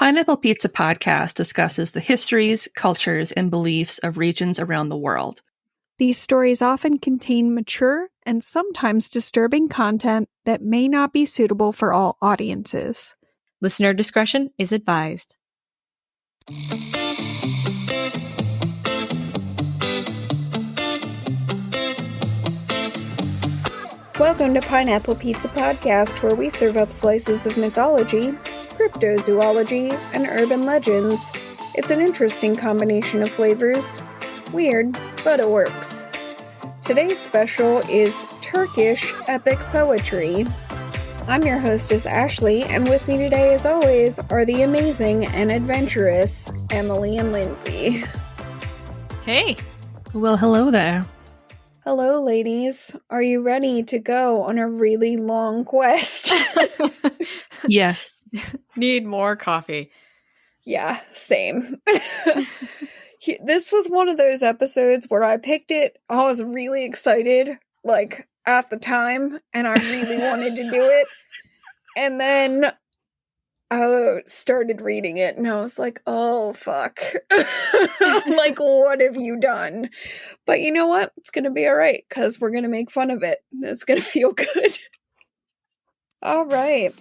Pineapple Pizza Podcast discusses the histories, cultures, and beliefs of regions around the world. These stories often contain mature and sometimes disturbing content that may not be suitable for all audiences. Listener discretion is advised. Welcome to Pineapple Pizza Podcast, where we serve up slices of mythology, cryptozoology, and urban legends. It's an interesting combination of flavors. Weird, but it works. Today's special is Turkish epic poetry. I'm your hostess, Ashley, and with me today, as always, are the amazing and adventurous Emily and Lindsay. Hey! Well, hello there. Hello, ladies. Are you ready to go on a really long quest? Yes. Need more coffee. Yeah, same. This was one of those episodes where I picked it. I was really excited, at the time, and I really wanted to do it. And then I started reading it, and I was like, oh, fuck. What have you done? But you know what? It's going to be all right, because we're going to make fun of it. It's going to feel good. All right.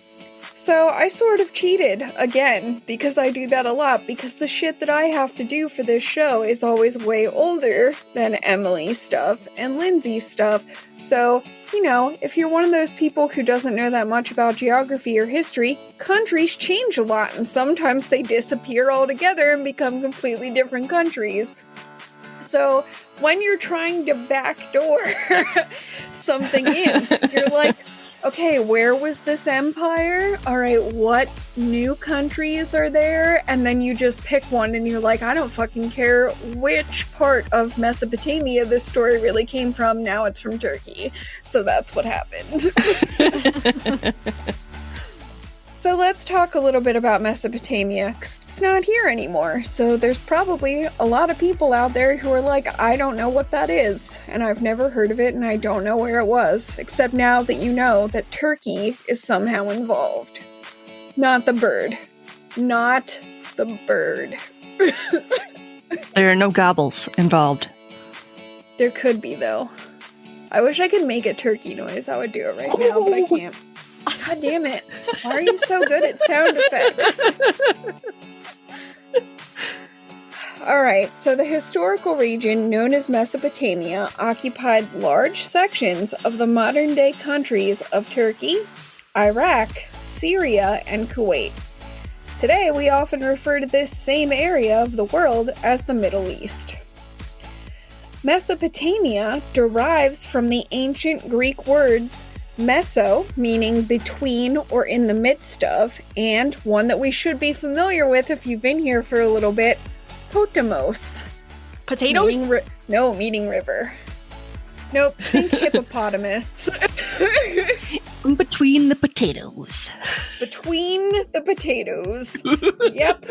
So I sort of cheated again, because I do that a lot, because the shit that I have to do for this show is always way older than Emily's stuff and Lindsay's stuff. So, if you're one of those people who doesn't know that much about geography or history, countries change a lot, and sometimes they disappear altogether and become completely different countries. So when you're trying to backdoor something in, you're like, okay, where was this empire? All right, what new countries are there? And then you just pick one and you're like, I don't fucking care which part of Mesopotamia this story really came from. Now it's from Turkey. So that's what happened. So let's talk a little bit about Mesopotamia, because it's not here anymore. So there's probably a lot of people out there who are like, I don't know what that is, and I've never heard of it, and I don't know where it was, except now that you know that Turkey is somehow involved. Not the bird. Not the bird. There are no gobbles involved. There could be, though. I wish I could make a turkey noise. I would do it right now, but I can't. God damn it. Why are you so good at sound effects? Alright, so the historical region known as Mesopotamia occupied large sections of the modern-day countries of Turkey, Iraq, Syria, and Kuwait. Today, we often refer to this same area of the world as the Middle East. Mesopotamia derives from the ancient Greek words meso, meaning between or in the midst of, and one that we should be familiar with if you've been here for a little bit, potamos. Potatoes? Meaning river. Nope, think hippopotamus. Between the potatoes. Between the potatoes. Yep.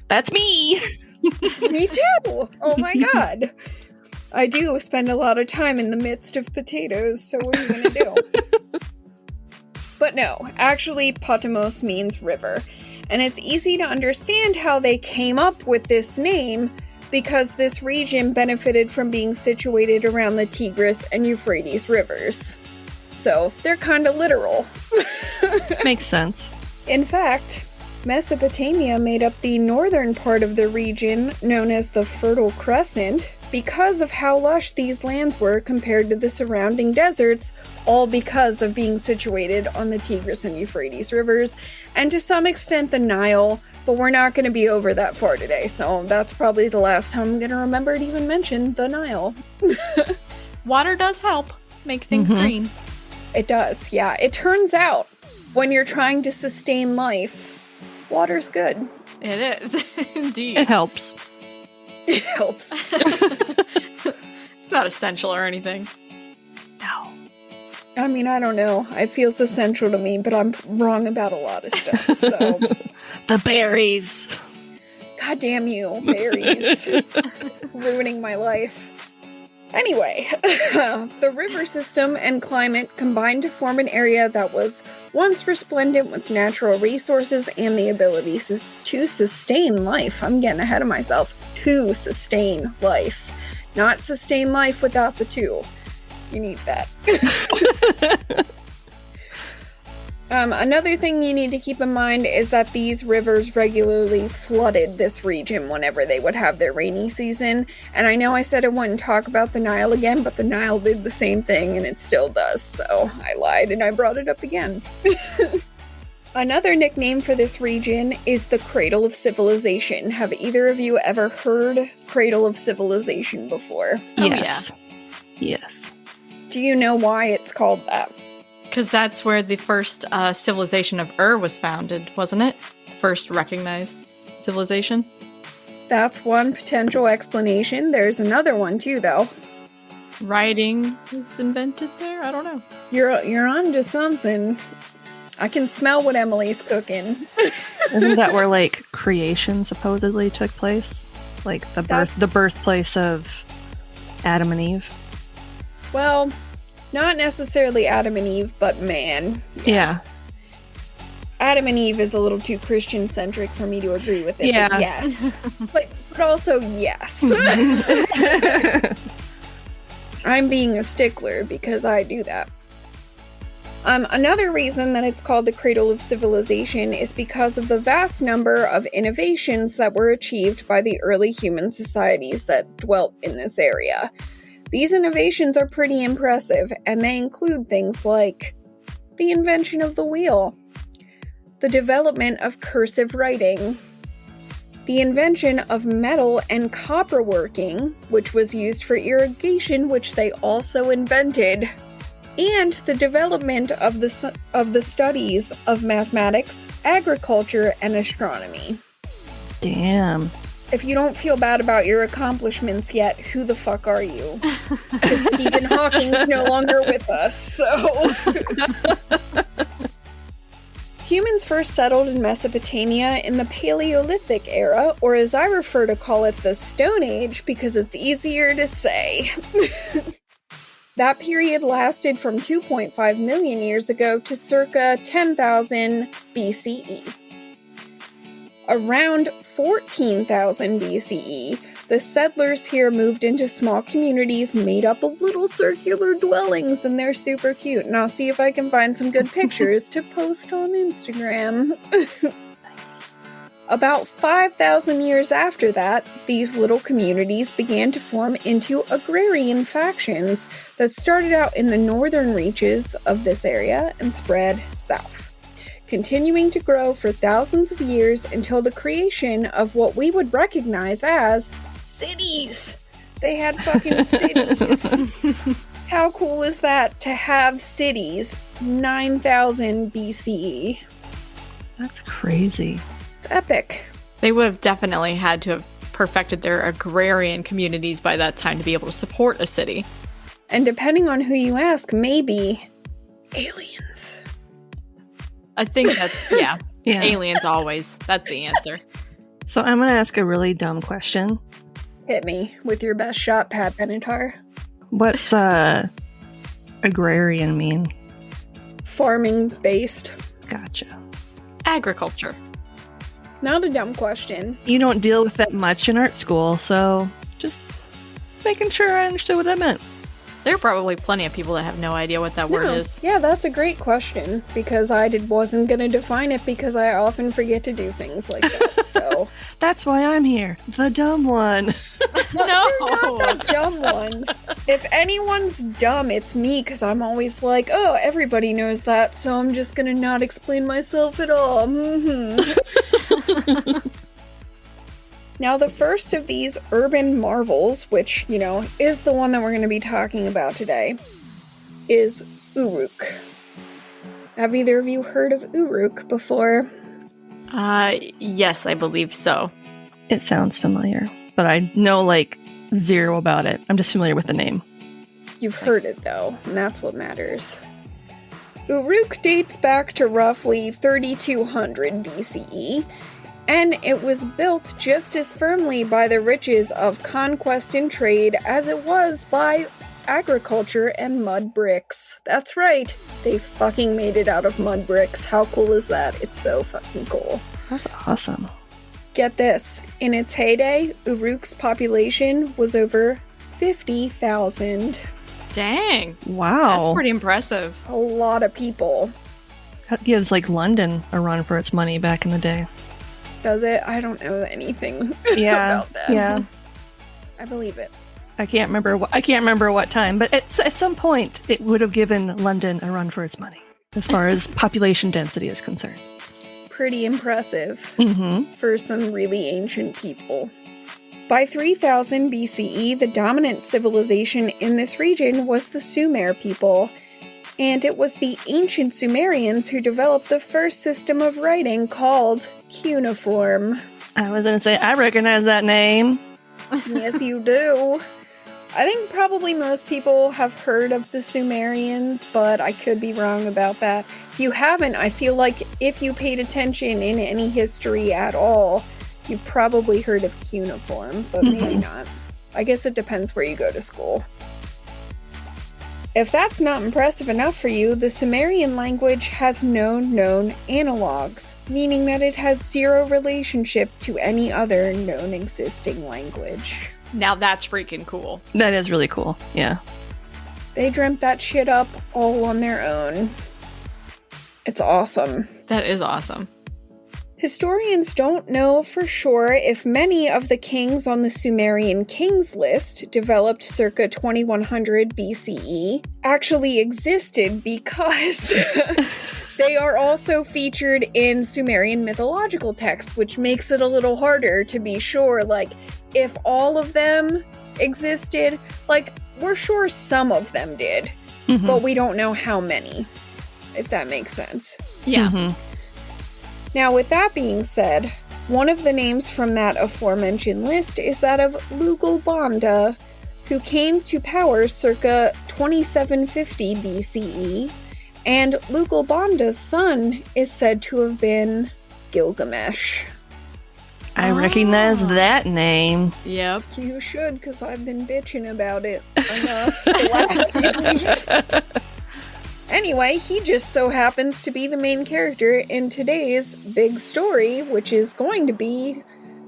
That's me! Me too! Oh my god. I do spend a lot of time in the midst of potatoes, so what are you gonna do? But no, actually, potamos means river. And it's easy to understand how they came up with this name, because this region benefited from being situated around the Tigris and Euphrates rivers. So, they're kinda literal. Makes sense. In fact, Mesopotamia made up the northern part of the region known as the Fertile Crescent because of how lush these lands were compared to the surrounding deserts, all because of being situated on the Tigris and Euphrates rivers, and to some extent the Nile, but we're not going to be over that far today, so that's probably the last time I'm going to remember to even mention the Nile. Water does help make things green. It does, yeah. It turns out, when you're trying to sustain life, water's good. It is, indeed. It helps. It helps. It's not essential or anything. No. I mean, I don't know. It feels essential to me, but I'm wrong about a lot of stuff, so... The berries. God damn you, berries. Ruining my life. Anyway, the river system and climate combined to form an area that was once resplendent with natural resources and the ability to sustain life. I'm getting ahead of myself. To sustain life. Not sustain life without the two. You need that. Another thing you need to keep in mind is that these rivers regularly flooded this region whenever they would have their rainy season. And I know I said I wouldn't talk about the Nile again, but the Nile did the same thing and it still does. So I lied and I brought it up again. Another nickname for this region is the Cradle of Civilization. Have either of you ever heard Cradle of Civilization before? Yes. Yes. Do you know why it's called that? Because that's where the first civilization of was founded, wasn't it? First recognized civilization. That's one potential explanation. There's another one too, though. Writing was invented there? I don't know. You're onto something. I can smell what Emily's cooking. Isn't that where, like, creation supposedly took place? Like, the birthplace of Adam and Eve? Well, not necessarily Adam and Eve, but man. Yeah. Adam and Eve is a little too Christian-centric for me to agree with it. Yeah. But yes. but also, yes. I'm being a stickler because I do that. Another reason that it's called the Cradle of Civilization is because of the vast number of innovations that were achieved by the early human societies that dwelt in this area. These innovations are pretty impressive, and they include things like the invention of the wheel, the development of cursive writing, the invention of metal and copper working, which was used for irrigation, which they also invented, and the development of the studies of mathematics, agriculture, and astronomy. Damn. If you don't feel bad about your accomplishments yet, who the fuck are you? Because Stephen Hawking's no longer with us, so... Humans first settled in Mesopotamia in the Paleolithic era, or as I prefer to call it, the Stone Age, because it's easier to say. That period lasted from 2.5 million years ago to circa 10,000 BCE. Around 14,000 BCE, the settlers here moved into small communities made up of little circular dwellings, and they're super cute. And I'll see if I can find some good pictures to post on Instagram. Nice. About 5,000 years after that, these little communities began to form into agrarian factions that started out in the northern reaches of this area and spread south, continuing to grow for thousands of years until the creation of what we would recognize as cities. They had fucking cities. How cool is that to have cities 9,000 BCE? That's crazy. It's epic. They would have definitely had to have perfected their agrarian communities by that time to be able to support a city. And depending on who you ask, maybe aliens. I think that's, yeah. Yeah. Aliens always. That's the answer. So I'm going to ask a really dumb question. Hit me with your best shot, Pat Benatar. What's agrarian mean? Farming based. Gotcha. Agriculture. Not a dumb question. You don't deal with that much in art school, so just making sure I understood what that meant. There are probably plenty of people that have no idea what that word is. Yeah, that's a great question, because I wasn't going to define it because I often forget to do things like that, so... That's why I'm here. The dumb one. No! You're not the dumb one. If anyone's dumb, it's me, because I'm always like, oh, everybody knows that, so I'm just going to not explain myself at all. Now, the first of these urban marvels, which, is the one that we're going to be talking about today, is Uruk. Have either of you heard of Uruk before? Yes, I believe so. It sounds familiar, but I know, zero about it. I'm just familiar with the name. You've heard it, though, and that's what matters. Uruk dates back to roughly 3200 BCE, And it was built just as firmly by the riches of conquest and trade as it was by agriculture and mud bricks. That's right. They fucking made it out of mud bricks. How cool is that? It's so fucking cool. That's awesome. Get this. In its heyday, Uruk's population was over 50,000. Dang. Wow. That's pretty impressive. A lot of people. That gives, like, London a run for its money back in the day. Does it? I don't know anything Yeah. about that. Yeah. I believe it. I can't remember what time, but at some point it would have given London a run for its money as far as population density is concerned. Pretty impressive Mm-hmm. for some really ancient people. By 3000 BCE, the dominant civilization in this region was the Sumer people, and it was the ancient Sumerians who developed the first system of writing called cuneiform. I was going to say, I recognize that name. Yes, you do. I think probably most people have heard of the Sumerians, but I could be wrong about that. If you haven't, I feel like if you paid attention in any history at all, you've probably heard of cuneiform, but maybe not. I guess it depends where you go to school. If that's not impressive enough for you, the Sumerian language has no known analogs, meaning that it has zero relationship to any other known existing language. Now that's freaking cool. That is really cool. Yeah. They dreamt that shit up all on their own. It's awesome. That is awesome. Historians don't know for sure if many of the kings on the Sumerian kings list, developed circa 2100 BCE, actually existed because they are also featured in Sumerian mythological texts, which makes it a little harder to be sure, like, if all of them existed, like, we're sure some of them did, but we don't know how many, if that makes sense. Yeah. Mm-hmm. Now, with that being said, one of the names from that aforementioned list is that of Lugalbanda, who came to power circa 2750 BCE, and Lugalbanda's son is said to have been Gilgamesh. I recognize that name. Yep. You should, because I've been bitching about it enough the last few weeks. Anyway, he just so happens to be the main character in today's big story, which is going to be,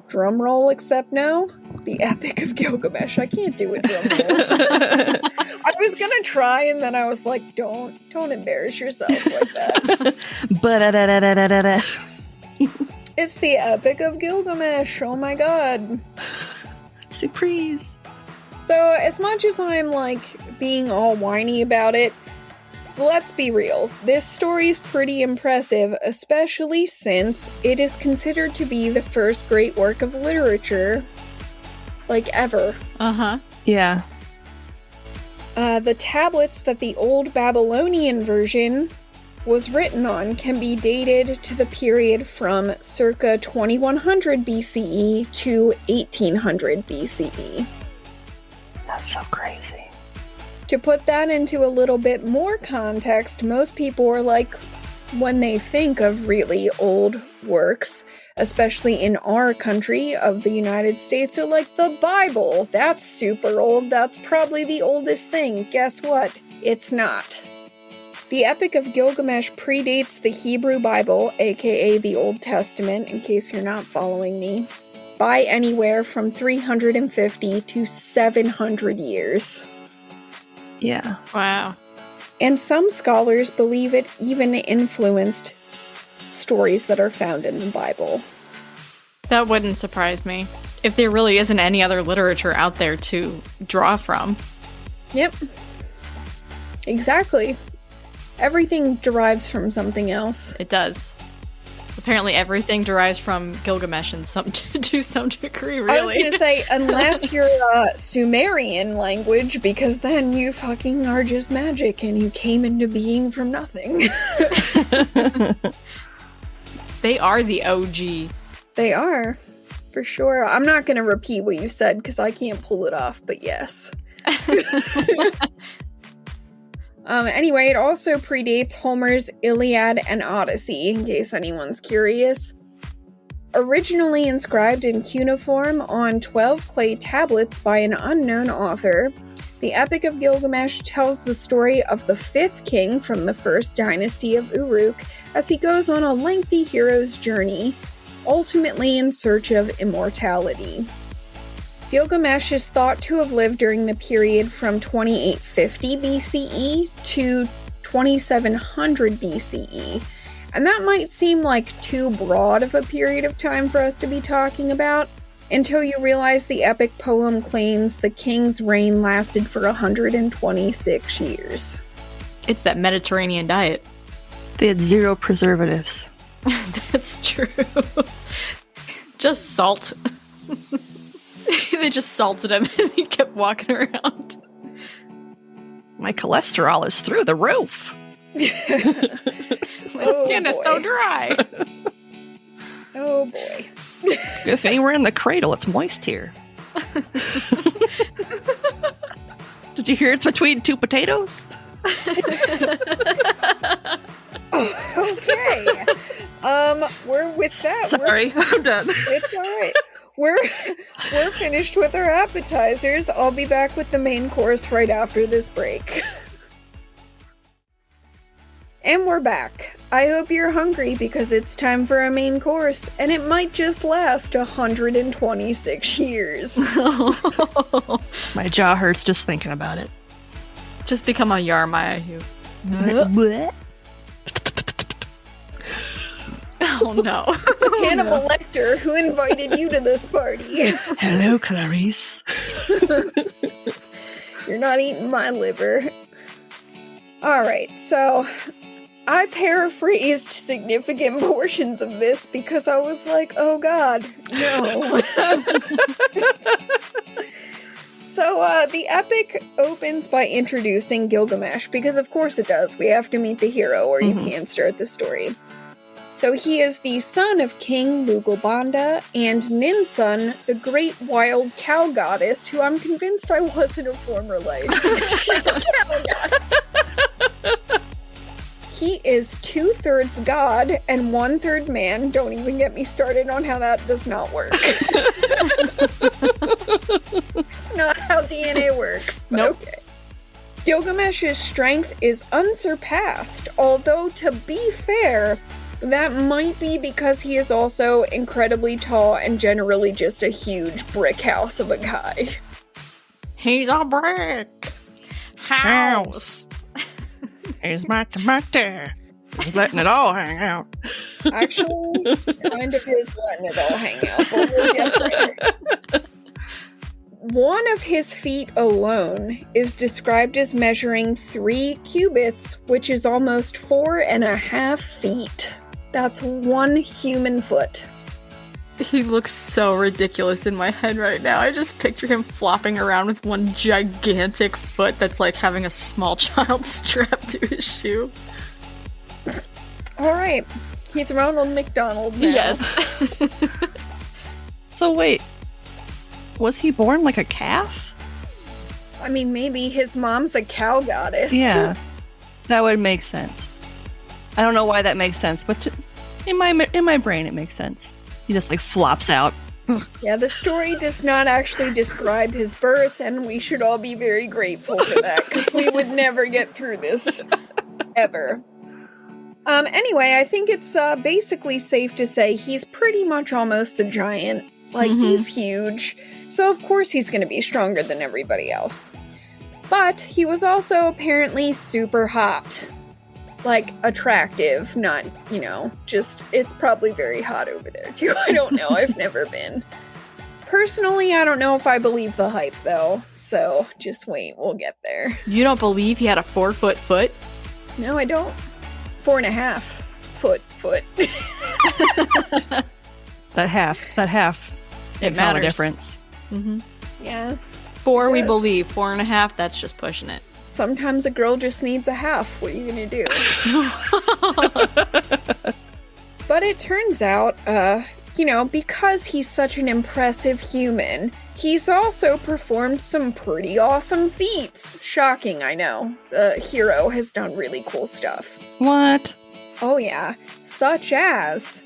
drumroll except no, the Epic of Gilgamesh. I can't do it, drumroll. I was gonna try, and then I was like, don't embarrass yourself like that. Ba-da-da-da-da-da-da. It's the Epic of Gilgamesh, oh my god. Surprise. So, as much as I'm, like, being all whiny about it, let's be real, this story is pretty impressive, especially since it is considered to be the first great work of literature, like, ever. Uh-huh. Yeah. The tablets that the Old Babylonian version was written on can be dated to the period from circa 2100 BCE to 1800 BCE. That's so crazy. To put that into a little bit more context, most people are like, when they think of really old works, especially in our country of the United States, are like, the Bible. That's super old. That's probably the oldest thing. Guess what? It's not. The Epic of Gilgamesh predates the Hebrew Bible, aka the Old Testament, in case you're not following me, by anywhere from 350 to 700 years. Yeah. Wow. And some scholars believe it even influenced stories that are found in the Bible. That wouldn't surprise me. If there really isn't any other literature out there to draw from. Yep. Exactly. Everything derives from something else. It does. Apparently everything derives from Gilgamesh in to some degree, really. I was going to say, unless you're Sumerian language, because then you fucking are just magic and you came into being from nothing. They are the OG. They are, for sure. I'm not going to repeat what you said because I can't pull it off, but yes. Anyway, it also predates Homer's Iliad and Odyssey, in case anyone's curious. Originally inscribed in cuneiform on 12 clay tablets by an unknown author, the Epic of Gilgamesh tells the story of the 5th king from the first dynasty of Uruk as he goes on a lengthy hero's journey, ultimately in search of immortality. Gilgamesh is thought to have lived during the period from 2850 BCE to 2700 BCE, and that might seem like too broad of a period of time for us to be talking about, until you realize the epic poem claims the king's reign lasted for 126 years. It's that Mediterranean diet. They had 0 preservatives. That's true. Just salt. They just salted him and he kept walking around. My cholesterol is through the roof. My skin is so dry. Oh boy. Good thing we're in the cradle. It's moist here. Did you hear it's between 2 potatoes? Okay. We're with that. Sorry, I'm done. It's all right. We're finished with our appetizers. I'll be back with the main course right after this break. And we're back. I hope you're hungry because it's time for a main course, and it might just last 126 years. My jaw hurts just thinking about it. Just become a Yarmaya, you. Oh no. Hannibal Lecter, who invited you to this party? Hello, Clarice. You're not eating my liver. Alright, so I paraphrased significant portions of this because I was like, oh god, no. So, the epic opens by introducing Gilgamesh, because of course it does. We have to meet the hero or you can't start the story. So he is the son of King Lugalbanda and Ninsun, the great wild cow goddess, who I'm convinced I was in a former life. She's a cow goddess. He is 2/3 god and 1/3 man. Don't even get me started on how that does not work. It's not how DNA works. But nope. Okay. Gilgamesh's strength is unsurpassed, although to be fair, that might be because he is also incredibly tall and generally just a huge brick house of a guy. He's a brick house. Here's my tomato. He's letting it all hang out. Actually, kind of is letting it all hang out, but we'll get there. One of his feet alone is described as measuring 3 cubits, which is almost 4.5 feet. That's 1 human foot. He looks so ridiculous in my head right now. I just picture him flopping around with one gigantic foot that's like having a small child strapped to his shoe. Alright, he's Ronald McDonald now. Yes. So wait, was he born like a calf? I mean, maybe his mom's a cow goddess. Yeah, that would make sense. I don't know why that makes sense, but in my brain it makes sense. He just like flops out. Yeah, the story does not actually describe his birth, and we should all be very grateful for that, because we would never get through this. Ever. Anyway, I think it's basically safe to say he's pretty much almost a giant. Like, he's huge. So of course he's going to be stronger than everybody else. But he was also apparently super hot. Like, attractive, not, just, it's probably very hot over there, too. I don't know, I've never been. Personally, I don't know if I believe the hype, though, so just wait, we'll get there. You don't believe he had a 4-foot foot? No, I don't. 4.5 foot. That half. It Makes all the matters. difference. Yeah. 4 we Yes. believe. 4.5, that's just pushing it. Sometimes a girl just needs a half. What are you gonna do? But it turns out, because he's such an impressive human, he's also performed some pretty awesome feats. Shocking, I know. The hero has done really cool stuff. What? Oh yeah, such as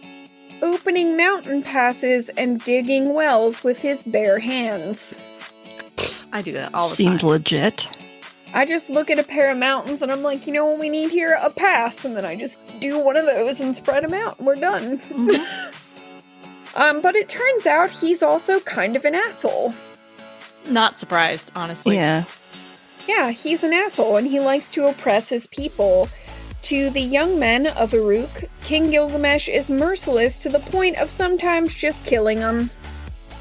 opening mountain passes and digging wells with his bare hands. I do that all the Seemed time. legit. I just look at a pair of mountains and I'm like, you know what we need here? A pass. And then I just do one of those and spread them out and we're done. Mhm. But it turns out he's also kind of an asshole. Not surprised, honestly. Yeah. Yeah, he's an asshole and he likes to oppress his people. To the young men of Uruk, King Gilgamesh is merciless to the point of sometimes just killing them.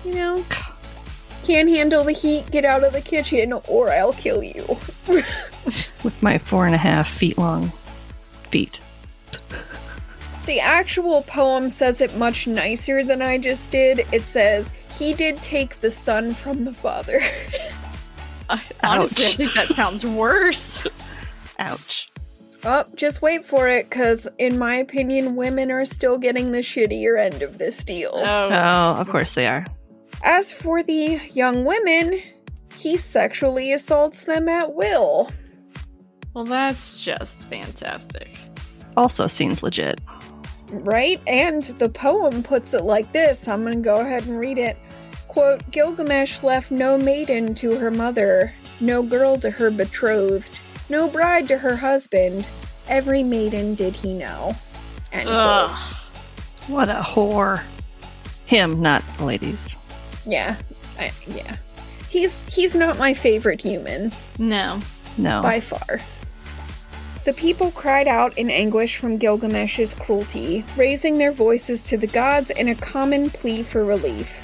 You know? Can't handle the heat, get out of the kitchen, or I'll kill you. With my 4.5 feet long feet. The actual poem says it much nicer than I just did. It says, he did take the son from the father. Honestly, I Ouch. think that sounds worse. Ouch. Oh, just wait for it, because in my opinion, women are still getting the shittier end of this deal. Oh. Oh, of course they are. As for the young women, he sexually assaults them at will. Well, that's just fantastic. Also seems legit. Right? And the poem puts it like this. I'm gonna go ahead and read it. Quote, Gilgamesh left no maiden to her mother, no girl to her betrothed, no bride to her husband. Every maiden did he know. End quote. Ugh. What a whore. Him, not the ladies. Yeah. Yeah. He's not my favorite human. No. No. By far. The people cried out in anguish from Gilgamesh's cruelty, raising their voices to the gods in a common plea for relief.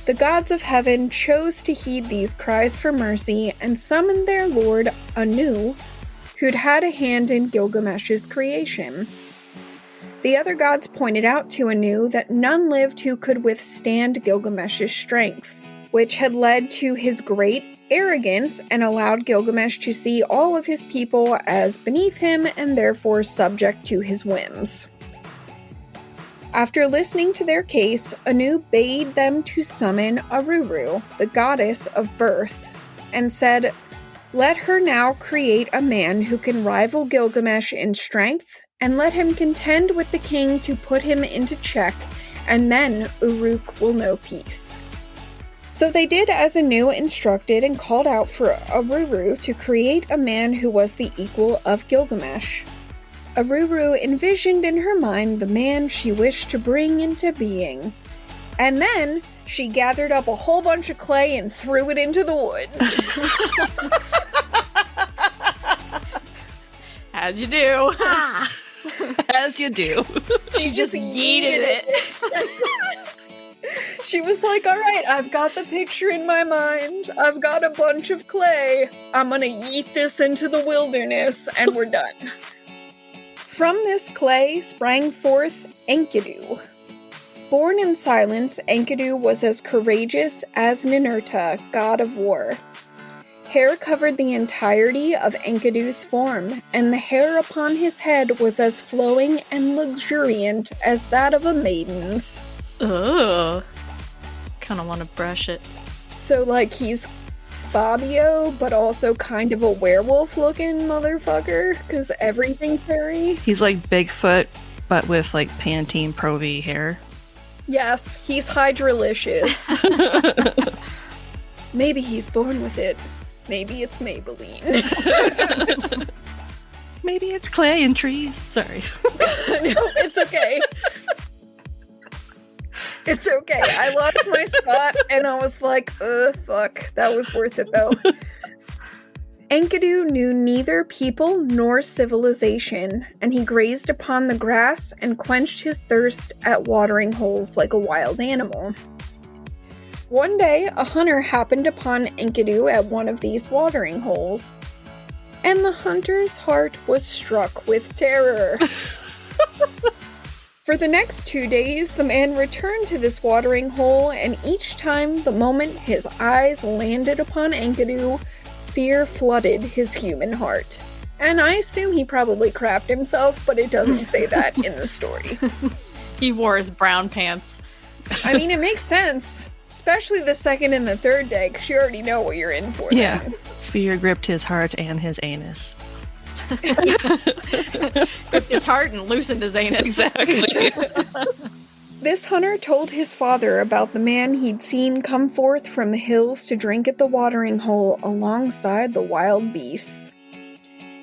The gods of heaven chose to heed these cries for mercy and summoned their lord, Anu, who'd had a hand in Gilgamesh's creation. The other gods pointed out to Anu that none lived who could withstand Gilgamesh's strength, which had led to his great arrogance and allowed Gilgamesh to see all of his people as beneath him and therefore subject to his whims. After listening to their case, Anu bade them to summon Aruru, the goddess of birth, and said, let her now create a man who can rival Gilgamesh in strength, and let him contend with the king to put him into check, and then Uruk will know peace. So they did as Anu instructed and called out for Aruru to create a man who was the equal of Gilgamesh. Aruru envisioned in her mind the man she wished to bring into being. And then she gathered up a whole bunch of clay and threw it into the woods. As you do. As you do. She just yeeted it. She was like, all right, I've got the picture in my mind. I've got a bunch of clay. I'm gonna yeet this into the wilderness, and we're done. From this clay sprang forth Enkidu. Born in silence, Enkidu was as courageous as Ninurta, god of war. Hair covered the entirety of Enkidu's form, and the hair upon his head was as flowing and luxuriant as that of a maiden's. Ugh. Kind of want to brush it. So, like, he's Fabio, but also kind of a werewolf-looking motherfucker, because everything's hairy. He's like Bigfoot, but with like Pantene Pro-V hair. Yes, he's Hydrolicious. Maybe he's born with it. Maybe it's Maybelline. Maybe it's clay and trees. Sorry. No, it's okay. It's okay. I lost my spot and I was like, fuck. That was worth it though. Enkidu knew neither people nor civilization, and he grazed upon the grass and quenched his thirst at watering holes like a wild animal. One day, a hunter happened upon Enkidu at one of these watering holes, and the hunter's heart was struck with terror. For the next 2 days, the man returned to this watering hole, and each time, the moment his eyes landed upon Enkidu, fear flooded his human heart. And I assume he probably crapped himself, but it doesn't say that in the story. He wore his brown pants. I mean, it makes sense. Especially the second and the third day, because you already know what you're in for. Yeah. Then. Fear gripped his heart and his anus. Gripped his heart and loosened his anus. Exactly. This hunter told his father about the man he'd seen come forth from the hills to drink at the watering hole alongside the wild beasts.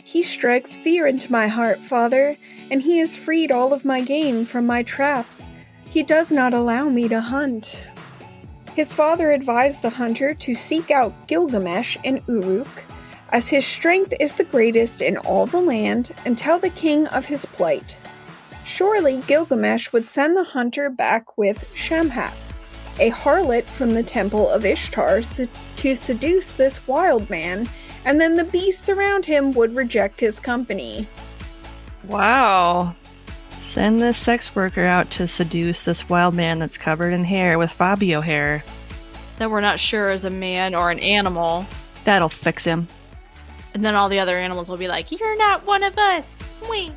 He strikes fear into my heart, father, and he has freed all of my game from my traps. He does not allow me to hunt. His father advised the hunter to seek out Gilgamesh in Uruk, as his strength is the greatest in all the land, and tell the king of his plight. Surely Gilgamesh would send the hunter back with Shamhat, a harlot from the temple of Ishtar, to seduce this wild man, and then the beasts around him would reject his company. Wow. Send this sex worker out to seduce this wild man that's covered in hair with Fabio hair. That we're not sure is a man or an animal. That'll fix him. And then all the other animals will be like, "You're not one of us. Wait.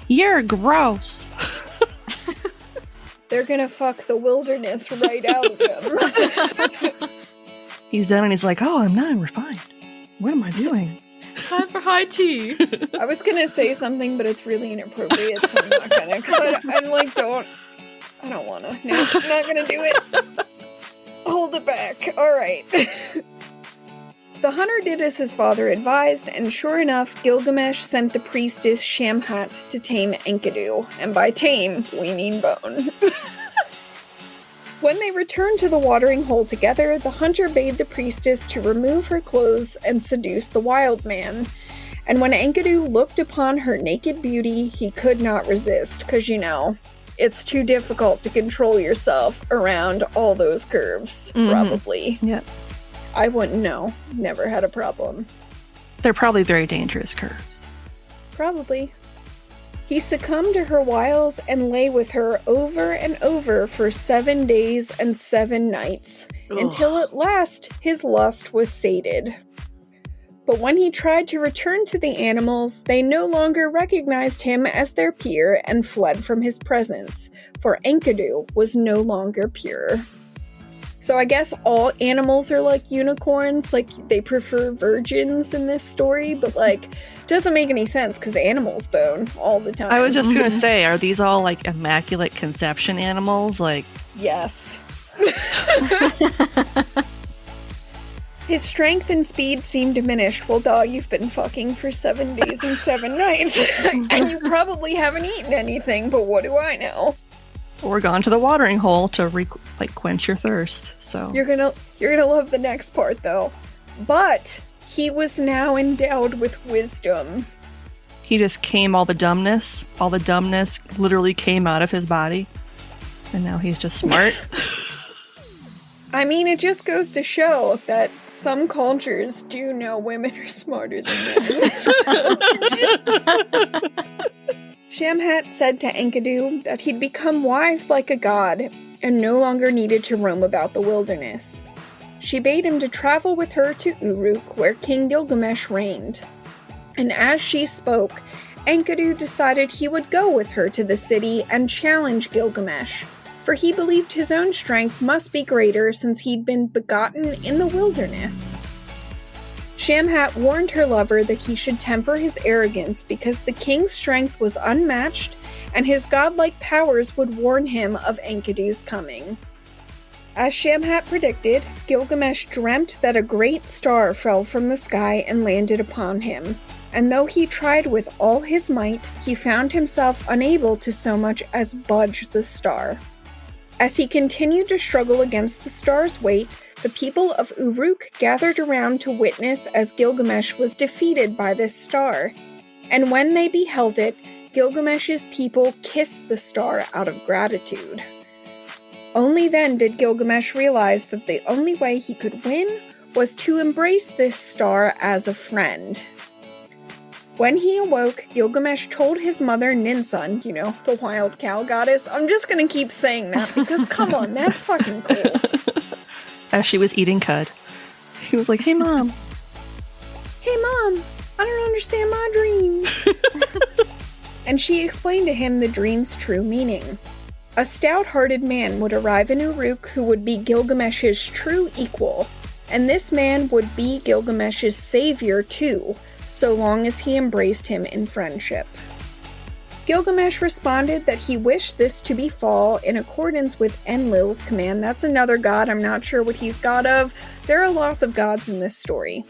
You're gross." They're gonna fuck the wilderness right out of him. He's done and he's like, "Oh, I'm not refined. What am I doing?" Time for high tea. I was gonna say something, but it's really inappropriate, so I'm not gonna. Cause I don't wanna. No, I'm not gonna do it. Hold it back. Alright. The hunter did as his father advised, and sure enough, Gilgamesh sent the priestess Shamhat to tame Enkidu. And by tame, we mean bone. When they returned to the watering hole together, the hunter bade the priestess to remove her clothes and seduce the wild man. And when Enkidu looked upon her naked beauty, he could not resist, because, it's too difficult to control yourself around all those curves, probably. Yep. I wouldn't know. Never had a problem. They're probably very dangerous curves. Probably. He succumbed to her wiles and lay with her over and over for 7 days and 7 nights, until at last his lust was sated. But when he tried to return to the animals, they no longer recognized him as their peer and fled from his presence, for Enkidu was no longer pure. So I guess all animals are like unicorns, like they prefer virgins in this story, but doesn't make any sense because animals bone all the time. I was just gonna say, are these all like immaculate conception animals? Yes. His strength and speed seem diminished. Well, dog, you've been fucking for 7 days and 7 nights, and you probably haven't eaten anything, but what do I know? Or gone to the watering hole to quench your thirst. So you're gonna love the next part though. But he was now endowed with wisdom. He just came all the dumbness literally came out of his body, and now he's just smart. I mean, it just goes to show that some cultures do know women are smarter than men. Shamhat said to Enkidu that he'd become wise like a god and no longer needed to roam about the wilderness. She bade him to travel with her to Uruk, where King Gilgamesh reigned. And as she spoke, Enkidu decided he would go with her to the city and challenge Gilgamesh, for he believed his own strength must be greater since he'd been begotten in the wilderness. Shamhat warned her lover that he should temper his arrogance because the king's strength was unmatched and his godlike powers would warn him of Enkidu's coming. As Shamhat predicted, Gilgamesh dreamt that a great star fell from the sky and landed upon him, and though he tried with all his might, he found himself unable to so much as budge the star. As he continued to struggle against the star's weight, the people of Uruk gathered around to witness as Gilgamesh was defeated by this star. And when they beheld it, Gilgamesh's people kissed the star out of gratitude. Only then did Gilgamesh realize that the only way he could win was to embrace this star as a friend. When he awoke, Gilgamesh told his mother Ninsun, the wild cow goddess. I'm just gonna keep saying that because come on, that's fucking cool. As she was eating cud, he was like, "Hey mom, I don't understand my dreams." And she explained to him the dream's true meaning. A stout-hearted man would arrive in Uruk who would be Gilgamesh's true equal, and this man would be Gilgamesh's savior too, so long as he embraced him in friendship. Gilgamesh responded that he wished this to befall in accordance with Enlil's command. That's another god. I'm not sure what he's god of. There are lots of gods in this story.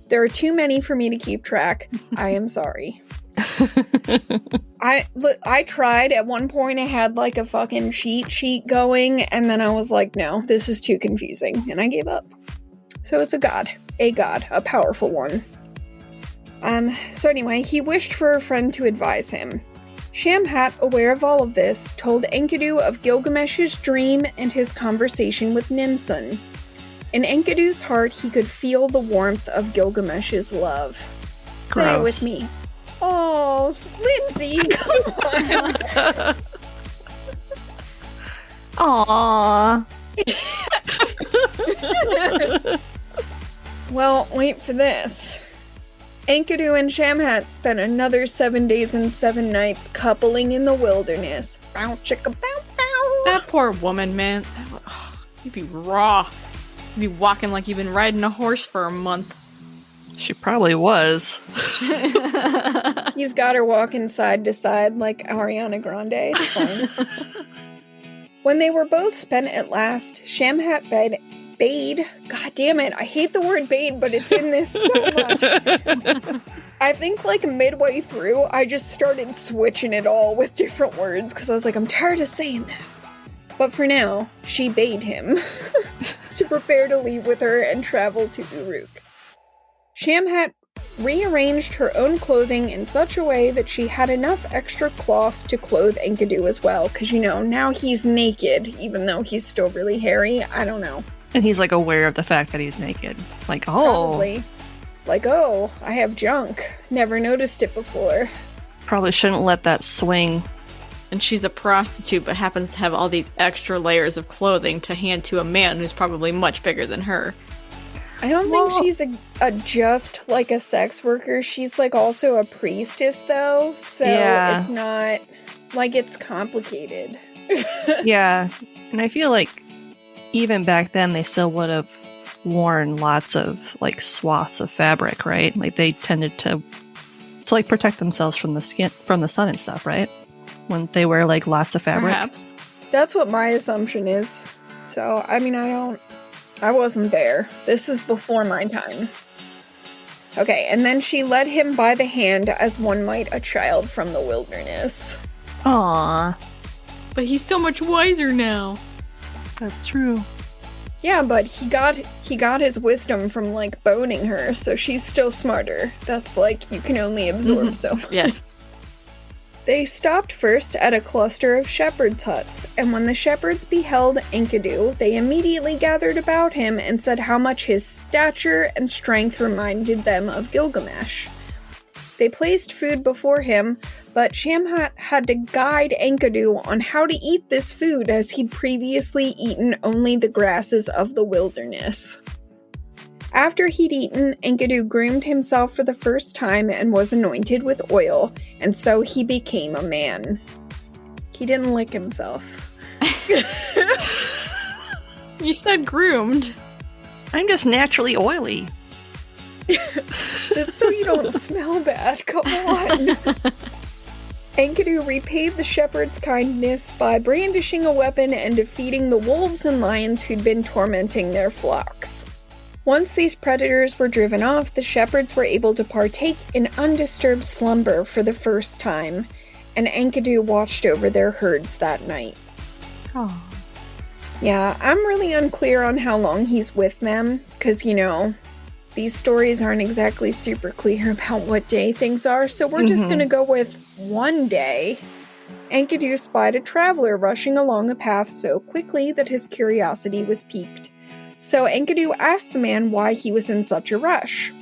There are too many for me to keep track. I am sorry. I tried at one point. I had like a fucking cheat sheet going, and then I was like, no, this is too confusing, and I gave up. So it's a god, a powerful one. So anyway, he wished for a friend to advise him. Shamhat, aware of all of this, told Enkidu of Gilgamesh's dream and his conversation with Ninsun. In Enkidu's heart, he could feel the warmth of Gilgamesh's love. Gross. Say it with me. Oh, Lindsay, come on. Aww. Well, wait for this. Enkidu and Shamhat spent another 7 days and 7 nights coupling in the wilderness. Bow chicka bow bow. That poor woman, man. You'd be raw. You'd be walking like you've been riding a horse for a month. She probably was. He's got her walking side to side like Ariana Grande. It's fine. When they were both spent at last, Shamhat bade. God damn it, I hate the word bade, but it's in this so much. I think like midway through, I just started switching it all with different words because I was like, I'm tired of saying that. But for now, she bade him to prepare to leave with her and travel to Uruk. Shamhat rearranged her own clothing in such a way that she had enough extra cloth to clothe Enkidu as well, because, you know, now he's naked, even though he's still really hairy. I don't know. And he's like aware of the fact that he's naked. Like, oh. Probably. Like, oh, I have junk. Never noticed it before. Probably shouldn't let that swing. And she's a prostitute, but happens to have all these extra layers of clothing to hand to a man who's probably much bigger than her. I don't think she's a just like a sex worker. She's like also a priestess though, so yeah. It's not like it's complicated. Yeah, and I feel like even back then they still would have worn lots of like swaths of fabric, right? Like they tended to like protect themselves from the skin, from the sun and stuff, right? When they wear like lots of fabric. Perhaps. That's what my assumption is. So, I mean, I wasn't there. This is before my time. Okay, and then she led him by the hand as one might a child from the wilderness. Aww, But he's so much wiser now. that's true. Yeah, but he got his wisdom from like boning her, so she's still smarter. That's like you can only absorb so much. Yes. They stopped first at a cluster of shepherds' huts, and when the shepherds beheld Enkidu, they immediately gathered about him and said how much his stature and strength reminded them of Gilgamesh. They placed food before him, but Shamhat had to guide Enkidu on how to eat this food as he'd previously eaten only the grasses of the wilderness. After he'd eaten, Enkidu groomed himself for the first time and was anointed with oil, and so he became a man. He didn't lick himself. You said groomed. I'm just naturally oily. That's so you don't smell bad, come on! Enkidu repaid the shepherd's kindness by brandishing a weapon and defeating the wolves and lions who'd been tormenting their flocks. Once these predators were driven off, the shepherds were able to partake in undisturbed slumber for the first time, and Enkidu watched over their herds that night. Oh. Yeah, I'm really unclear on how long he's with them, because, you know, these stories aren't exactly super clear about what day things are, so we're just gonna go with one day. Enkidu spied a traveler rushing along a path so quickly that his curiosity was piqued. So Enkidu asked the man why he was in such a rush.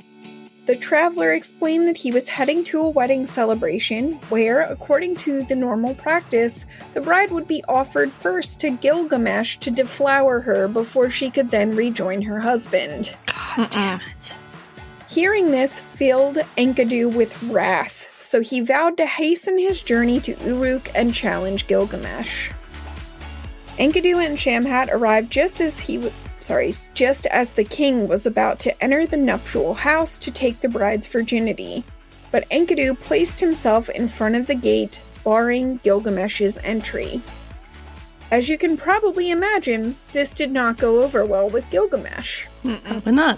The traveler explained that he was heading to a wedding celebration where, according to the normal practice, the bride would be offered first to Gilgamesh to deflower her before she could then rejoin her husband. God damn it. Hearing this filled Enkidu with wrath, so he vowed to hasten his journey to Uruk and challenge Gilgamesh. Enkidu and Shamhat arrived just as the king was about to enter the nuptial house to take the bride's virginity. But Enkidu placed himself in front of the gate, barring Gilgamesh's entry. As you can probably imagine, this did not go over well with Gilgamesh. Probably not.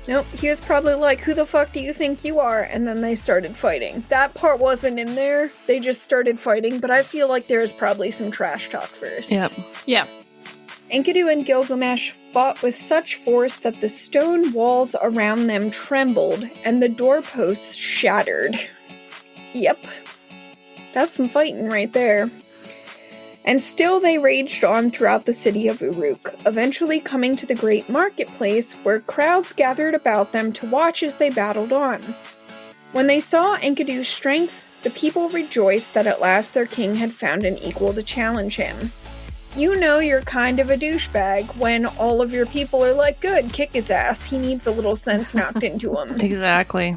Nope, he was probably like, who the fuck do you think you are? And then they started fighting. That part wasn't in there. They just started fighting, but I feel like there was probably some trash talk first. Yep. Yeah. Enkidu and Gilgamesh fought with such force that the stone walls around them trembled and the doorposts shattered. Yep. That's some fighting right there. And still they raged on throughout the city of Uruk, eventually coming to the great marketplace where crowds gathered about them to watch as they battled on. When they saw Enkidu's strength, the people rejoiced that at last their king had found an equal to challenge him. You know you're kind of a douchebag when all of your people are like, good, kick his ass, he needs a little sense knocked into him. Exactly.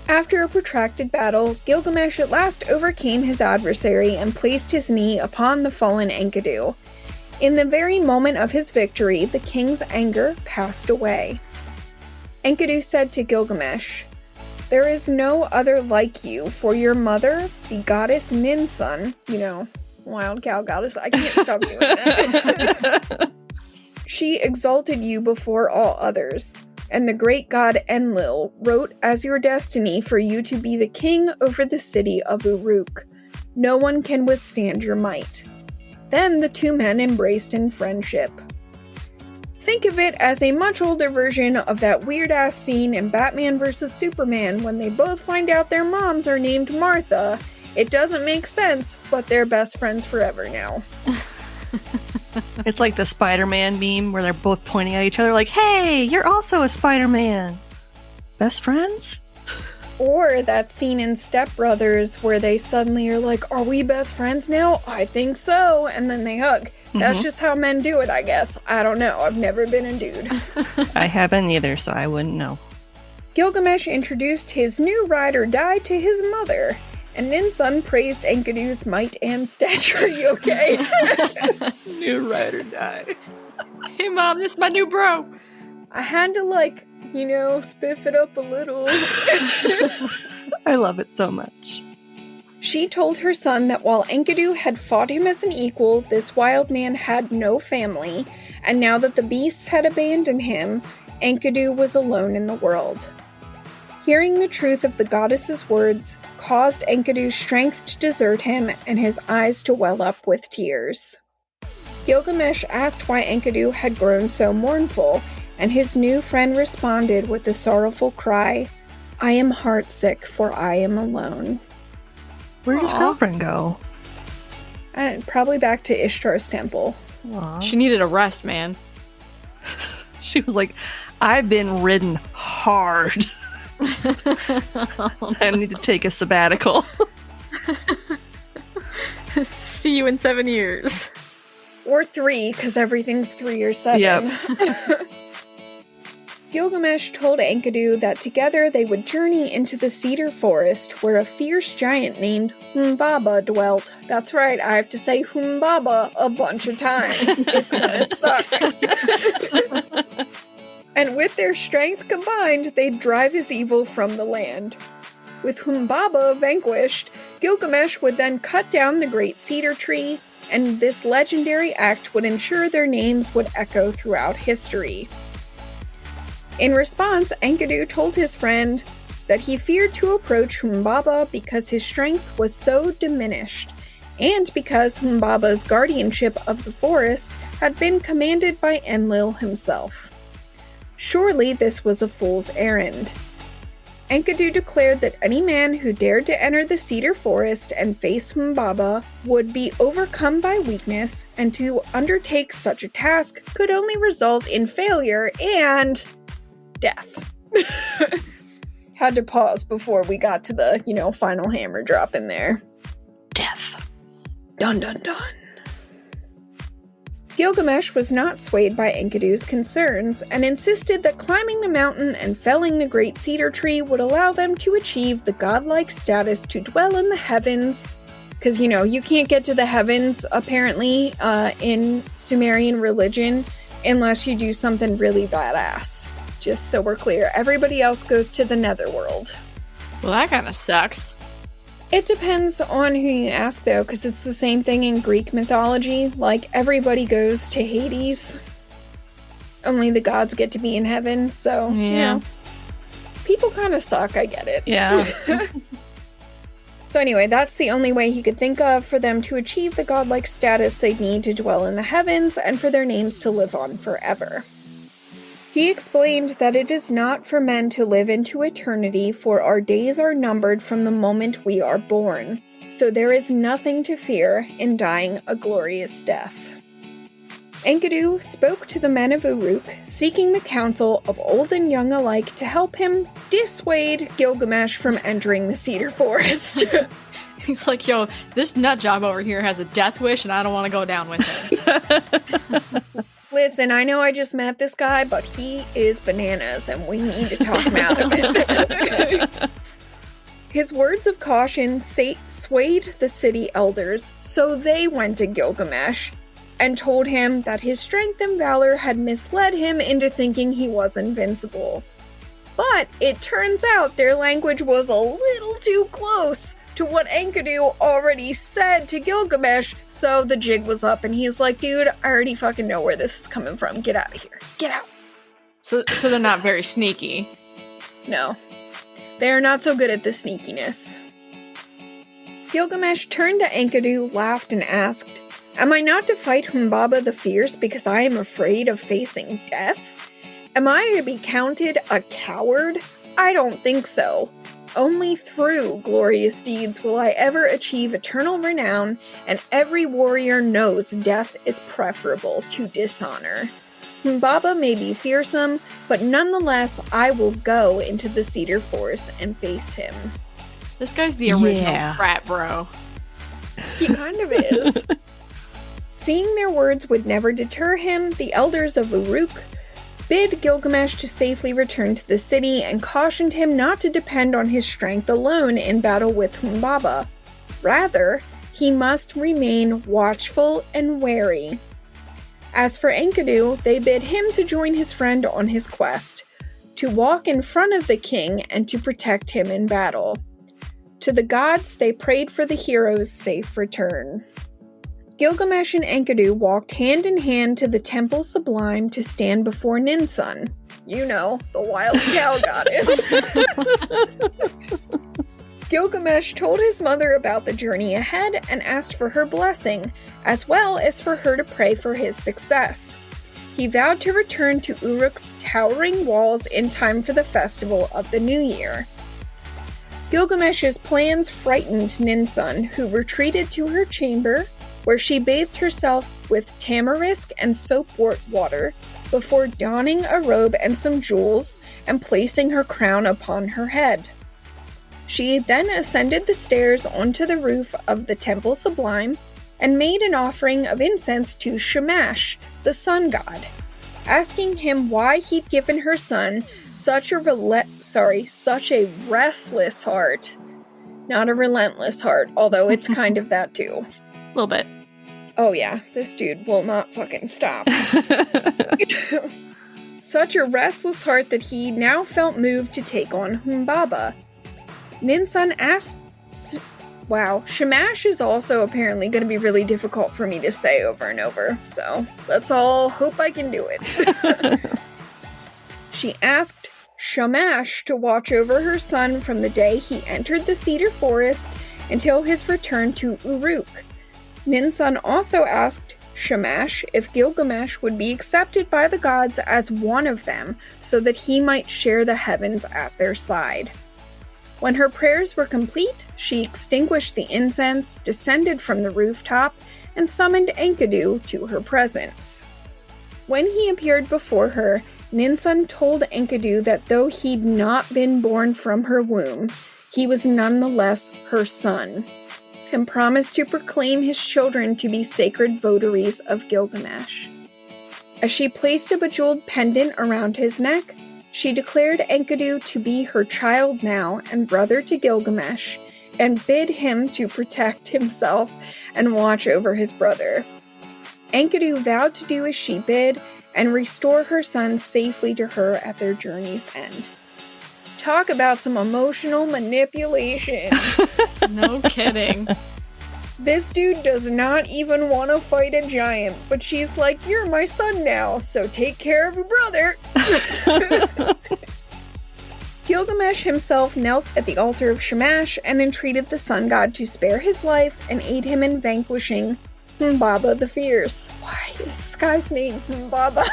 After a protracted battle, Gilgamesh at last overcame his adversary and placed his knee upon the fallen Enkidu. In the very moment of his victory, the king's anger passed away. Enkidu said to Gilgamesh, "There is no other like you, for your mother, the goddess Ninsun," wild cow goddess, I can't stop doing that. "She exalted you before all others. And the great god Enlil wrote as your destiny for you to be the king over the city of Uruk. No one can withstand your might." Then the two men embraced in friendship. Think of it as a much older version of that weird-ass scene in Batman vs. Superman when they both find out their moms are named Martha. It doesn't make sense, but they're best friends forever now. It's like the Spider-Man meme where they're both pointing at each other like, hey, you're also a Spider-Man. Best friends? Or that scene in Step Brothers where they suddenly are like, are we best friends now? I think so. And then they hug. That's just how men do it, I guess. I don't know. I've never been a dude. I haven't either, so I wouldn't know. Gilgamesh introduced his new ride or die to his mother. And Ninsun praised Enkidu's might and stature. You okay? New ride or die. Hey mom, this is my new bro. I had to spiff it up a little. I love it so much. She told her son that while Enkidu had fought him as an equal, this wild man had no family, and now that the beasts had abandoned him, Enkidu was alone in the world. Hearing the truth of the goddess's words caused Enkidu's strength to desert him and his eyes to well up with tears. Gilgamesh asked why Enkidu had grown so mournful, and his new friend responded with the sorrowful cry, "I am heartsick, for I am alone." Where'd his girlfriend go? Probably back to Ishtar's temple. Aww. She needed a rest, man. She was like, I've been ridden hard. I need to take a sabbatical. See you in 7 years. Or 3, because everything's 3 or 7. Yep. Gilgamesh told Enkidu that together they would journey into the cedar forest where a fierce giant named Humbaba dwelt. That's right, I have to say Humbaba a bunch of times. It's gonna suck. And with their strength combined, they'd drive his evil from the land. With Humbaba vanquished, Gilgamesh would then cut down the great cedar tree, and this legendary act would ensure their names would echo throughout history. In response, Enkidu told his friend that he feared to approach Humbaba because his strength was so diminished, and because Humbaba's guardianship of the forest had been commanded by Enlil himself. Surely this was a fool's errand. Enkidu declared that any man who dared to enter the cedar forest and face Humbaba would be overcome by weakness, and to undertake such a task could only result in failure and death. Had to pause before we got to the, final hammer drop in there. Death. Dun dun dun. Gilgamesh was not swayed by Enkidu's concerns, and insisted that climbing the mountain and felling the great cedar tree would allow them to achieve the godlike status to dwell in the heavens, because, you can't get to the heavens, apparently, in Sumerian religion, unless you do something really badass. Just so we're clear, everybody else goes to the netherworld. Well, that kind of sucks. It depends on who you ask, though, because it's the same thing in Greek mythology. Like, everybody goes to Hades. Only the gods get to be in heaven, so, you know. People kind of suck, I get it. Yeah. So anyway, that's the only way he could think of for them to achieve the godlike status they'd need to dwell in the heavens and for their names to live on forever. He explained that it is not for men to live into eternity, for our days are numbered from the moment we are born, so there is nothing to fear in dying a glorious death. Enkidu spoke to the men of Uruk, seeking the counsel of old and young alike to help him dissuade Gilgamesh from entering the cedar forest. He's like, yo, this nut job over here has a death wish and I don't want to go down with it. Listen, I know I just met this guy, but he is bananas and we need to talk him out of it. His words of caution swayed the city elders, so they went to Gilgamesh and told him that his strength and valor had misled him into thinking he was invincible. But it turns out their language was a little too close to what Enkidu already said to Gilgamesh, so the jig was up and he's like, dude, I already fucking know where this is coming from. Get out of here. Get out. So they're not very sneaky. No. They are not so good at the sneakiness. Gilgamesh turned to Enkidu, laughed, and asked, am I not to fight Humbaba the Fierce because I am afraid of facing death? Am I to be counted a coward? I don't think so. Only through glorious deeds will I ever achieve eternal renown, and every warrior knows death is preferable to dishonor. Humbaba may be fearsome, but nonetheless I will go into the cedar forest and face him. This guy's the original frat bro. He kind of is. Seeing their words would never deter him, the elders of Uruk bid Gilgamesh to safely return to the city and cautioned him not to depend on his strength alone in battle with Humbaba. Rather, he must remain watchful and wary. As for Enkidu, they bid him to join his friend on his quest, to walk in front of the king and to protect him in battle. To the gods, they prayed for the hero's safe return. Gilgamesh and Enkidu walked hand in hand to the temple sublime to stand before Ninsun. You know, the wild cow goddess. Gilgamesh told his mother about the journey ahead and asked for her blessing, as well as for her to pray for his success. He vowed to return to Uruk's towering walls in time for the festival of the New Year. Gilgamesh's plans frightened Ninsun, who retreated to her chamber, where she bathed herself with tamarisk and soapwort water before donning a robe and some jewels and placing her crown upon her head. She then ascended the stairs onto the roof of the temple sublime and made an offering of incense to Shamash, the sun god, asking him why he'd given her son such a restless heart. Not a relentless heart, although it's kind of that too. A little bit. Oh yeah, this dude will not fucking stop. Such a restless heart that he now felt moved to take on Humbaba. Ninsun asked... Wow, Shamash is also apparently going to be really difficult for me to say over and over, so let's all hope I can do it. She asked Shamash to watch over her son from the day he entered the cedar forest until his return to Uruk. Ninsun also asked Shamash if Gilgamesh would be accepted by the gods as one of them, so that he might share the heavens at their side. When her prayers were complete, she extinguished the incense, descended from the rooftop, and summoned Enkidu to her presence. When he appeared before her, Ninsun told Enkidu that though he'd not been born from her womb, he was nonetheless her son, and promised to proclaim his children to be sacred votaries of Gilgamesh. As she placed a bejeweled pendant around his neck, she declared Enkidu to be her child now and brother to Gilgamesh, and bid him to protect himself and watch over his brother. Enkidu vowed to do as she bid and restore her son safely to her at their journey's end. talk about some emotional manipulation. No kidding. This dude does not even want to fight a giant, but she's like, you're my son now, so take care of your brother. Gilgamesh himself knelt at the altar of Shamash and entreated the sun god to spare his life and aid him in vanquishing Humbaba the Fierce. Why is this guy's name Humbaba?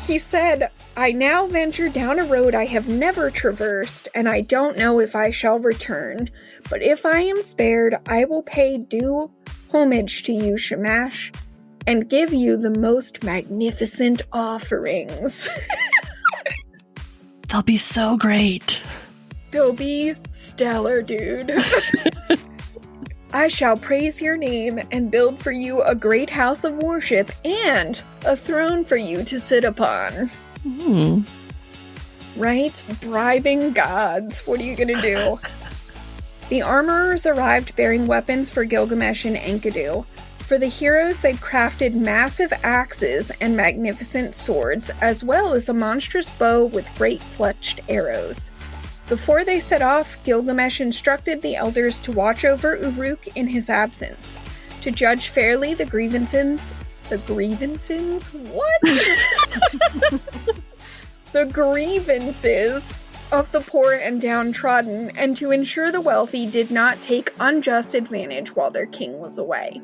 He said, I now venture down a road I have never traversed, and I don't know if I shall return. But if I am spared, I will pay due homage to you, Shamash, and give you the most magnificent offerings. They'll be so great. They'll be stellar, dude. I shall praise your name and build for you a great house of worship and a throne for you to sit upon. Right? Bribing gods. What are you gonna do? The armorers arrived bearing weapons for Gilgamesh and Enkidu. For the heroes, they'd crafted massive axes and magnificent swords, as well as a monstrous bow with great fletched arrows. Before they set off, Gilgamesh instructed the elders to watch over Uruk in his absence, to judge fairly the grievances? What? The grievances of the poor and downtrodden, and to ensure the wealthy did not take unjust advantage while their king was away.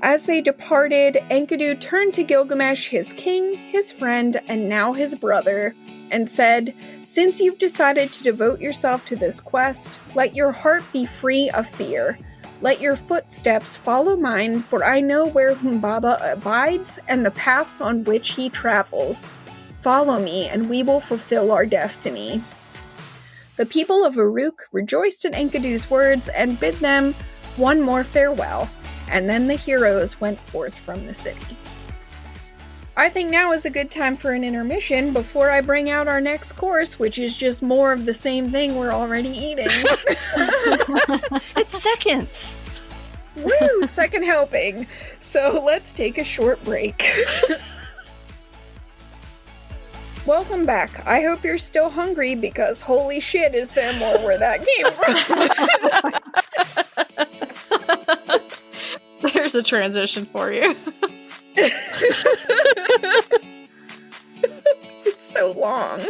As they departed, Enkidu turned to Gilgamesh, his king, his friend, and now his brother, and said, since you've decided to devote yourself to this quest, let your heart be free of fear. Let your footsteps follow mine, for I know where Humbaba abides and the paths on which he travels. Follow me, and we will fulfill our destiny. The people of Uruk rejoiced at Enkidu's words and bid them one more farewell, and then the heroes went forth from the city. I think now is a good time for an intermission before I bring out our next course, which is just more of the same thing we're already eating. It's seconds. Woo! Second helping. So let's take a short break. Welcome back. I hope you're still hungry because holy shit is there more where that came from. There's a transition for you. It's so long.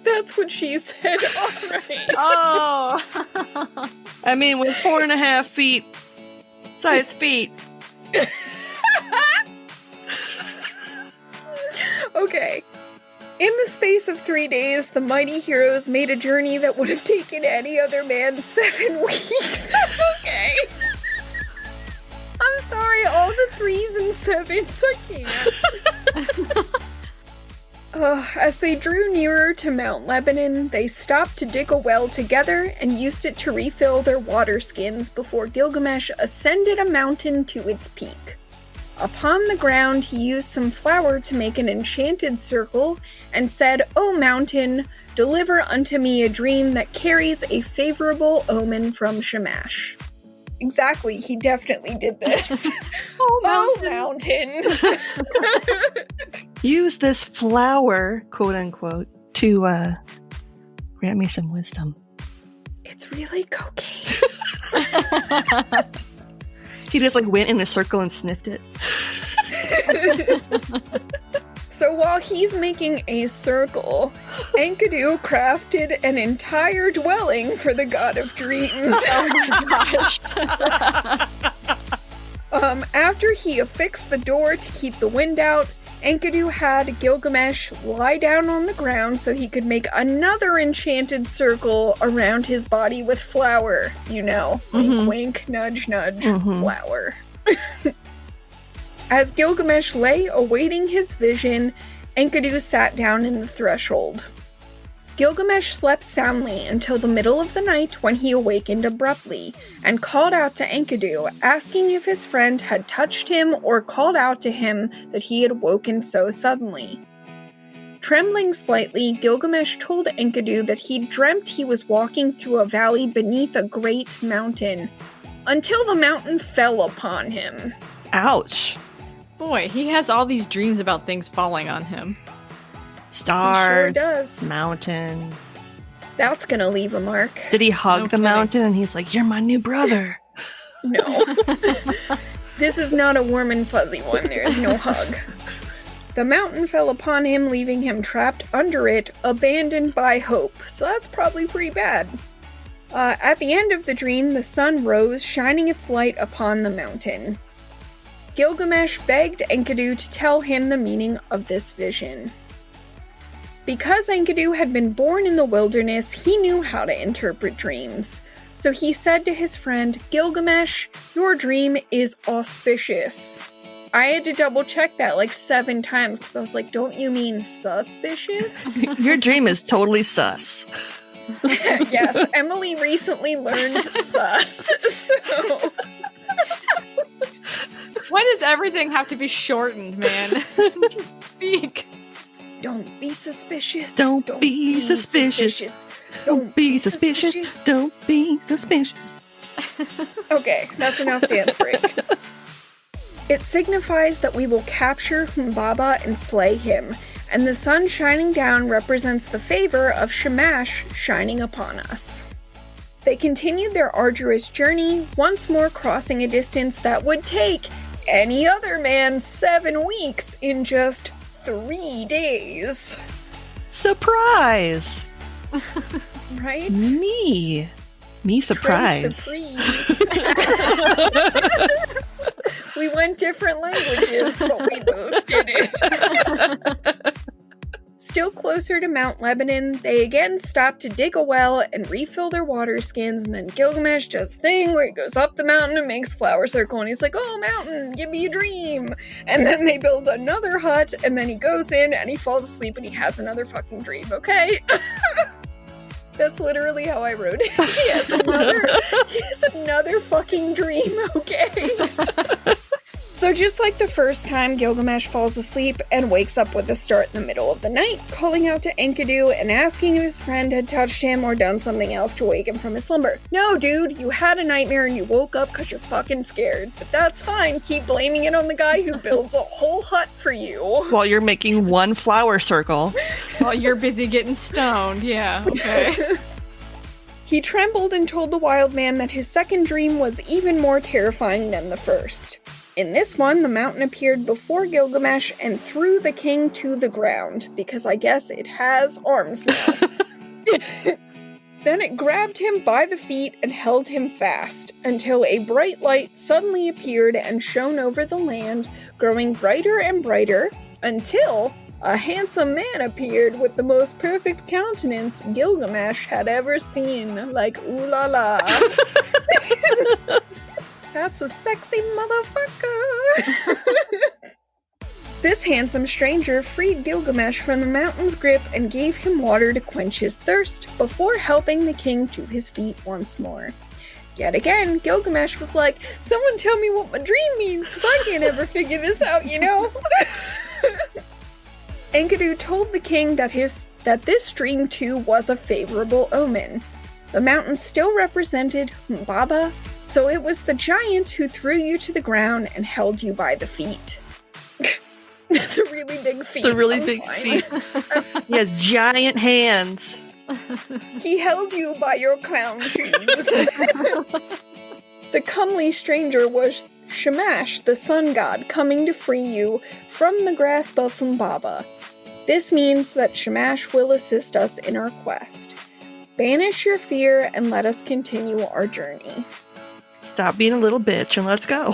That's what she said. All right. Oh. I mean, with 4.5 feet, size feet. Okay. In the space of 3 days, the mighty heroes made a journey that would have taken any other man 7 weeks. Okay. I'm sorry, all the 3s and 7s, I can't. As they drew nearer to Mount Lebanon, they stopped to dig a well together and used it to refill their water skins before Gilgamesh ascended a mountain to its peak. Upon the ground, he used some flour to make an enchanted circle and said, O mountain, deliver unto me a dream that carries a favorable omen from Shamash. Exactly, he definitely did this. Oh, mountain. Use this flower, quote unquote, to grant me some wisdom. It's really cocaine. He just went in a circle and sniffed it. So while he's making a circle, Enkidu crafted an entire dwelling for the god of dreams. Oh my gosh. After he affixed the door to keep the wind out, Enkidu had Gilgamesh lie down on the ground so he could make another enchanted circle around his body with flour. You know, wink, wink, nudge, nudge, flour. As Gilgamesh lay awaiting his vision, Enkidu sat down in the threshold. Gilgamesh slept soundly until the middle of the night when he awakened abruptly and called out to Enkidu, asking if his friend had touched him or called out to him that he had woken so suddenly. Trembling slightly, Gilgamesh told Enkidu that he dreamt he was walking through a valley beneath a great mountain, until the mountain fell upon him. Ouch. Boy, he has all these dreams about things falling on him. Stars, does. mountains. That's gonna leave a mark. Did he hug the kidding. mountain and he's like, "You're my new brother"? No. This is not a warm and fuzzy one. There is no hug. The mountain fell upon him, leaving him trapped under it, abandoned by hope. So that's probably pretty bad. At the end of the dream, the sun rose, shining its light upon the mountain. Gilgamesh begged Enkidu to tell him the meaning of this vision. Because Enkidu had been born in the wilderness, he knew how to interpret dreams. So he said to his friend, "Gilgamesh, your dream is auspicious." I had to double check that like 7 times because I was like, don't you mean suspicious? Your dream is totally sus. Yes, Emily recently learned sus. So Why does everything have to be shortened, man? Just speak. don't be suspicious. Don't be suspicious. Don't be suspicious. Don't be suspicious. Okay, that's enough dance break. It signifies that we will capture Humbaba and slay him, and the sun shining down represents the favor of Shamash shining upon us. They continued their arduous journey, once more crossing a distance that would take any other man 7 weeks in just 3 days. Surprise! Right? Me surprise. Surprise. We went different languages, but we both did it. Still closer to Mount Lebanon, they again stop to dig a well and refill their water skins, and then Gilgamesh does a thing where he goes up the mountain and makes a flower circle, and he's like, "Oh, mountain, give me a dream." And then they build another hut, and then he goes in and he falls asleep and he has another fucking dream, okay? That's literally how I wrote it. He has another fucking dream, okay? So just like the first time, Gilgamesh falls asleep and wakes up with a start in the middle of the night, calling out to Enkidu and asking if his friend had touched him or done something else to wake him from his slumber. No, dude, you had a nightmare and you woke up because you're fucking scared. But that's fine, keep blaming it on the guy who builds a whole hut for you. While you're making one flower circle. While you're busy getting stoned, yeah, okay. He trembled and told the wild man that his second dream was even more terrifying than the first. In this one, the mountain appeared before Gilgamesh and threw the king to the ground, because I guess it has arms now. Then it grabbed him by the feet and held him fast, until a bright light suddenly appeared and shone over the land, growing brighter and brighter, until a handsome man appeared with the most perfect countenance Gilgamesh had ever seen, like ooh la la. That's a sexy motherfucker! This handsome stranger freed Gilgamesh from the mountain's grip and gave him water to quench his thirst, before helping the king to his feet once more. Yet again, Gilgamesh was like, "Someone tell me what my dream means, because I can't ever figure this out, you know?" Enkidu told the king that this dream too was a favorable omen. The mountain still represented Humbaba, so it was the giant who threw you to the ground and held you by the feet. It's a really big feet. It's a really big feet. He has giant hands. He held you by your clown shoes. The comely stranger was Shamash, the sun god, coming to free you from the grasp of Humbaba. This means that Shamash will assist us in our quest. Banish your fear and let us continue our journey. Stop being a little bitch and let's go.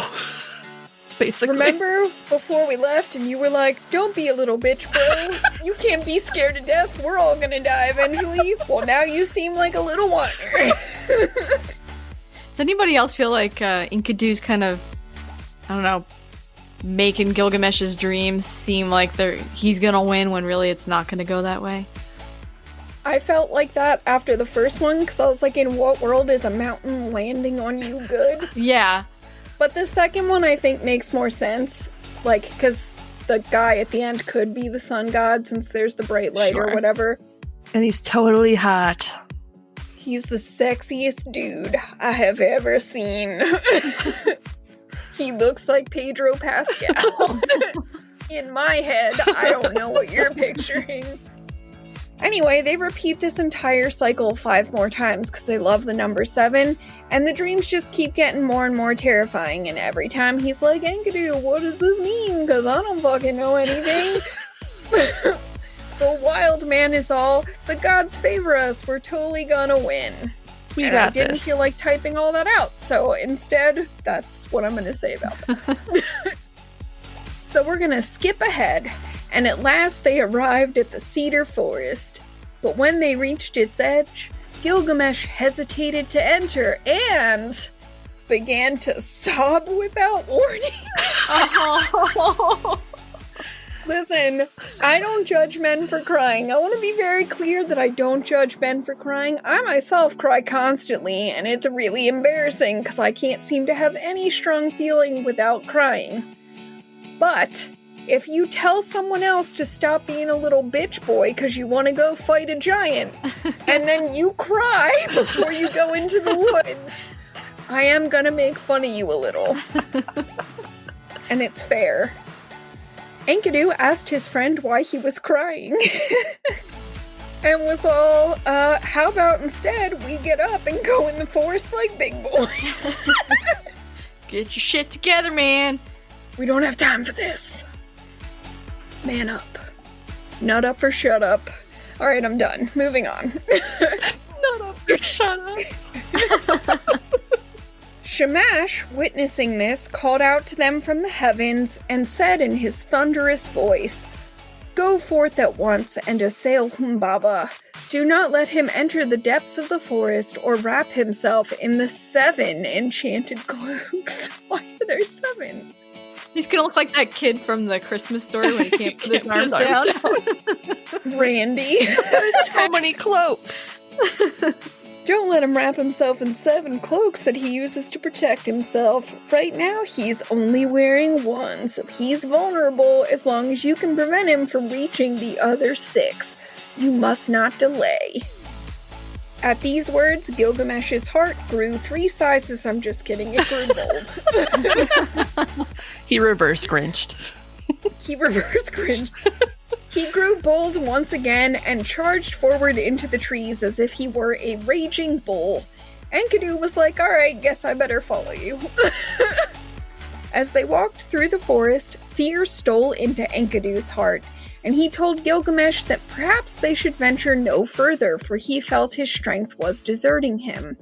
Basically. Remember before we left and you were like, "Don't be a little bitch, bro. You can't be scared to death. We're all gonna die eventually." Well, now you seem like a little whiner. Does anybody else feel like Enkidu's kind of, I don't know, making Gilgamesh's dreams seem like he's gonna win when really it's not gonna go that way? I felt like that after the first one, because I was like, in what world is a mountain landing on you good? Yeah. But the second one, I think, makes more sense. Like, because the guy at the end could be the sun god, since there's the bright light or whatever. And he's totally hot. He's the sexiest dude I have ever seen. He looks like Pedro Pascal. In my head, I don't know what you're picturing. Anyway, they repeat this entire cycle 5 more times because they love the number 7, and the dreams just keep getting more and more terrifying, and every time he's like, Enkidu, what does this mean? Because I don't fucking know anything. The wild man is all, the gods favor us, we're totally gonna win. I didn't feel like typing all that out, so instead, that's what I'm gonna say about that. So we're gonna skip ahead, and at last they arrived at the cedar forest. But when they reached its edge, Gilgamesh hesitated to enter and began to sob without warning. Listen, I don't judge men for crying. I want to be very clear that I don't judge men for crying. I myself cry constantly, and it's really embarrassing because I can't seem to have any strong feeling without crying. But if you tell someone else to stop being a little bitch boy because you want to go fight a giant, and then you cry before you go into the woods, I am gonna make fun of you a little. And it's fair. Enkidu asked his friend why he was crying. And was all, how about instead we get up and go in the forest like big boys? Get your shit together, man. We don't have time for this. Man up. Nut up or shut up. Alright, I'm done. Moving on. Nut up or shut up. Shamash, witnessing this, called out to them from the heavens and said in his thunderous voice, Go forth at once and assail Humbaba. Do not let him enter the depths of the forest or wrap himself in the 7 enchanted cloaks. Why are there 7? He's gonna look like that kid from the Christmas Story when he can't put his arms down. Randy. So many cloaks. Don't let him wrap himself in 7 cloaks that he uses to protect himself. Right now, he's only wearing 1, so he's vulnerable as long as you can prevent him from reaching the other 6. You must not delay. At these words, Gilgamesh's heart grew 3 sizes. I'm just kidding, it grew bold. He reverse grinched. He grew bold once again and charged forward into the trees as if he were a raging bull. Enkidu was like, alright, guess I better follow you. As they walked through the forest, fear stole into Enkidu's heart, and he told Gilgamesh that perhaps they should venture no further, for he felt his strength was deserting him.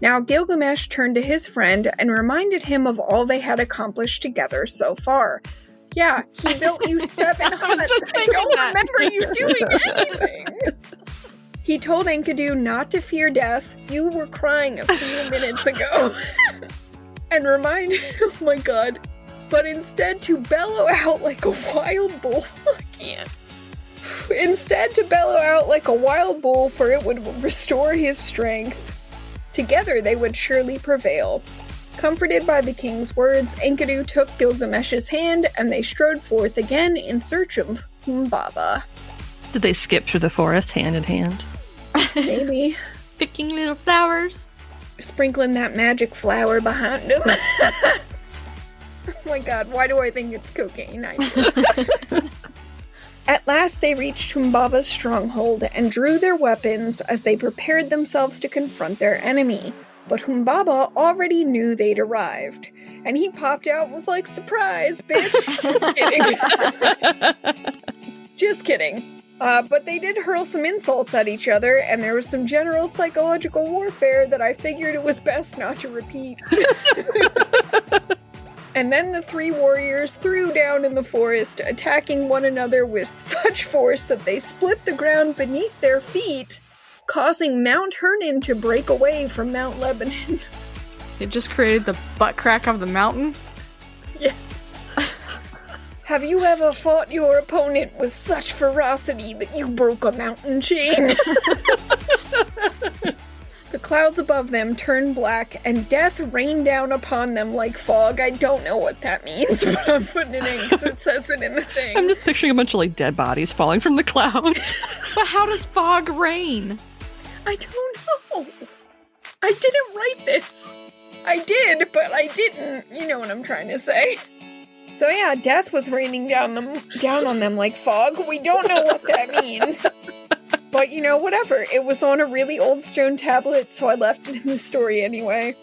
Now Gilgamesh turned to his friend and reminded him of all they had accomplished together so far. Yeah, he built you 7 huts. I don't remember you doing anything. He told Enkidu not to fear death. You were crying a few minutes ago. And oh my god. But instead to bellow out like a wild bull. I can't. Instead to bellow out like a wild bull, for it would restore his strength. Together they would surely prevail. Comforted by the king's words, Enkidu took Gilgamesh's hand, and they strode forth again in search of Humbaba. Did they skip through the forest hand in hand? Maybe. Picking little flowers. Sprinkling that magic flower behind him. Oh my god, why do I think it's cocaine? At last they reached Humbaba's stronghold and drew their weapons as they prepared themselves to confront their enemy. But Humbaba already knew they'd arrived, and he popped out and was like, surprise, bitch! Just kidding. Just kidding. But they did hurl some insults at each other, and there was some general psychological warfare that I figured it was best not to repeat. And then the 3 warriors threw down in the forest, attacking one another with such force that they split the ground beneath their feet, causing Mount Hermon to break away from Mount Lebanon. It just created the butt crack of the mountain? Yes. Have you ever fought your opponent with such ferocity that you broke a mountain chain? The clouds above them turned black, and death rained down upon them like fog. I don't know what that means, but I'm putting it in because it says it in the thing. I'm just picturing a bunch of dead bodies falling from the clouds. But how does fog rain? I don't know. I didn't write this. I did, but I didn't. You know what I'm trying to say. So yeah, death was raining down on them like fog. We don't know what that means. But you know, whatever. It was on a really old stone tablet, so I left it in the story anyway.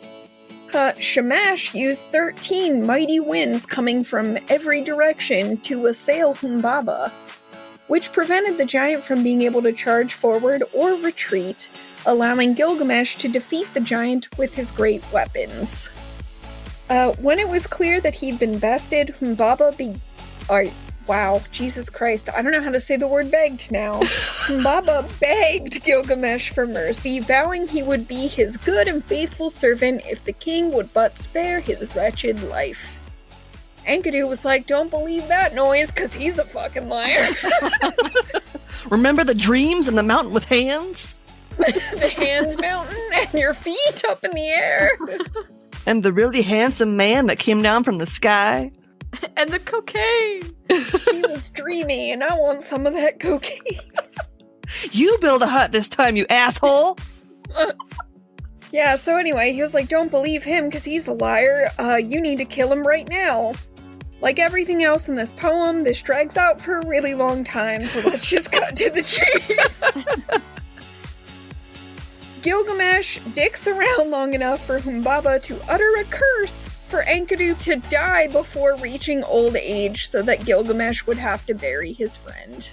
Shamash used 13 mighty winds coming from every direction to assail Humbaba, which prevented the giant from being able to charge forward or retreat, allowing Gilgamesh to defeat the giant with his great weapons. When it was clear that he'd been bested, Humbaba wow, Jesus Christ, I don't know how to say the word begged now. Humbaba begged Gilgamesh for mercy, vowing he would be his good and faithful servant if the king would but spare his wretched life. Enkidu was like, don't believe that noise, cause he's a fucking liar. Remember the dreams and the mountain with hands? The hand mountain and your feet up in the air. And the really handsome man that came down from the sky? And the cocaine! He was dreamy, and I want some of that cocaine. You build a hut this time, you asshole! Yeah, so anyway, he was like, don't believe him, because he's a liar. You need to kill him right now. Like everything else in this poem, this drags out for a really long time, so let's just cut to the chase. Gilgamesh dicks around long enough for Humbaba to utter a curse for Enkidu to die before reaching old age so that Gilgamesh would have to bury his friend.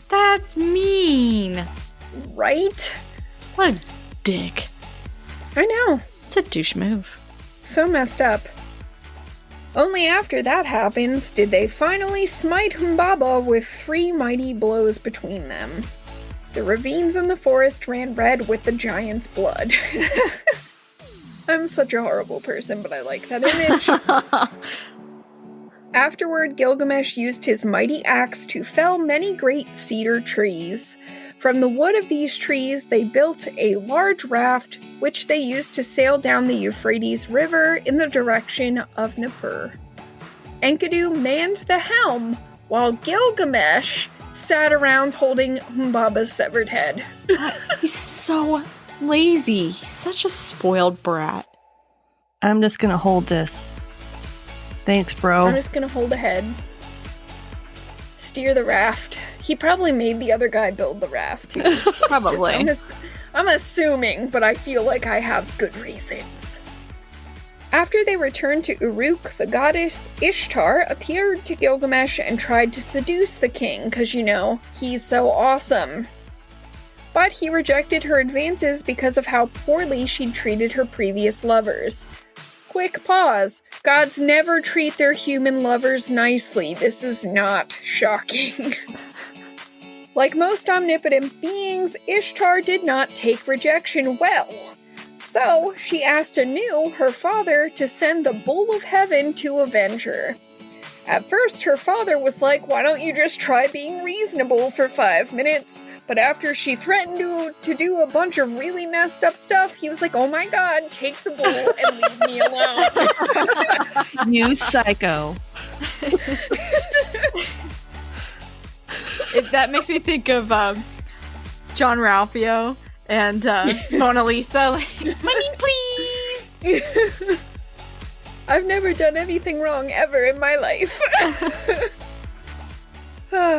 That's mean. Right? What a dick. I know. It's a douche move. So messed up. Only after that happens did they finally smite Humbaba with 3 mighty blows between them. The ravines in the forest ran red with the giant's blood. I'm such a horrible person, but I like that image. Afterward, Gilgamesh used his mighty axe to fell many great cedar trees. From the wood of these trees, they built a large raft, which they used to sail down the Euphrates River in the direction of Nippur. Enkidu manned the helm, while Gilgamesh sat around holding Humbaba's severed head. He's so lazy. He's such a spoiled brat. I'm just gonna hold this. Thanks, bro. I'm just gonna hold the head. Steer the raft. He probably made the other guy build the raft, too. Probably. I'm assuming, but I feel like I have good reasons. After they returned to Uruk, the goddess Ishtar appeared to Gilgamesh and tried to seduce the king, because, you know, he's so awesome. But he rejected her advances because of how poorly she'd treated her previous lovers. Quick pause. Gods never treat their human lovers nicely. This is not shocking. Like most omnipotent beings, Ishtar did not take rejection well. So, she asked Anu, her father, to send the Bull of Heaven to avenge her. At first, her father was like, why don't you just try being reasonable for 5 minutes? But after she threatened to do a bunch of really messed up stuff, he was like, oh my god, take the bull and leave me alone. You psycho. That makes me think of John Ralphio and Mona Lisa. Like, money, please! I've never done anything wrong ever in my life.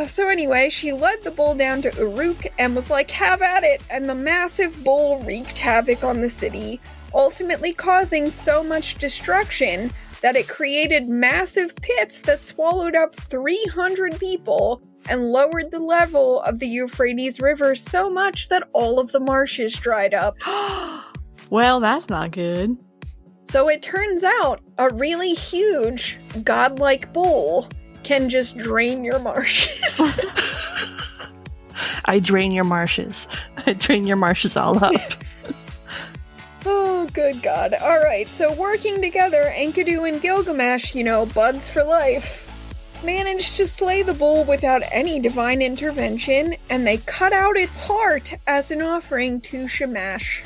So anyway, she led the bull down to Uruk and was like, have at it, and the massive bull wreaked havoc on the city, ultimately causing so much destruction that it created massive pits that swallowed up 300 people and lowered the level of the Euphrates River so much that all of the marshes dried up. Well, that's not good. So it turns out a really huge, godlike bull can just drain your marshes. I drain your marshes. I drain your marshes all up. Oh, good God. Alright, so working together, Enkidu and Gilgamesh, you know, buds for life, managed to slay the bull without any divine intervention, and they cut out its heart as an offering to Shamash.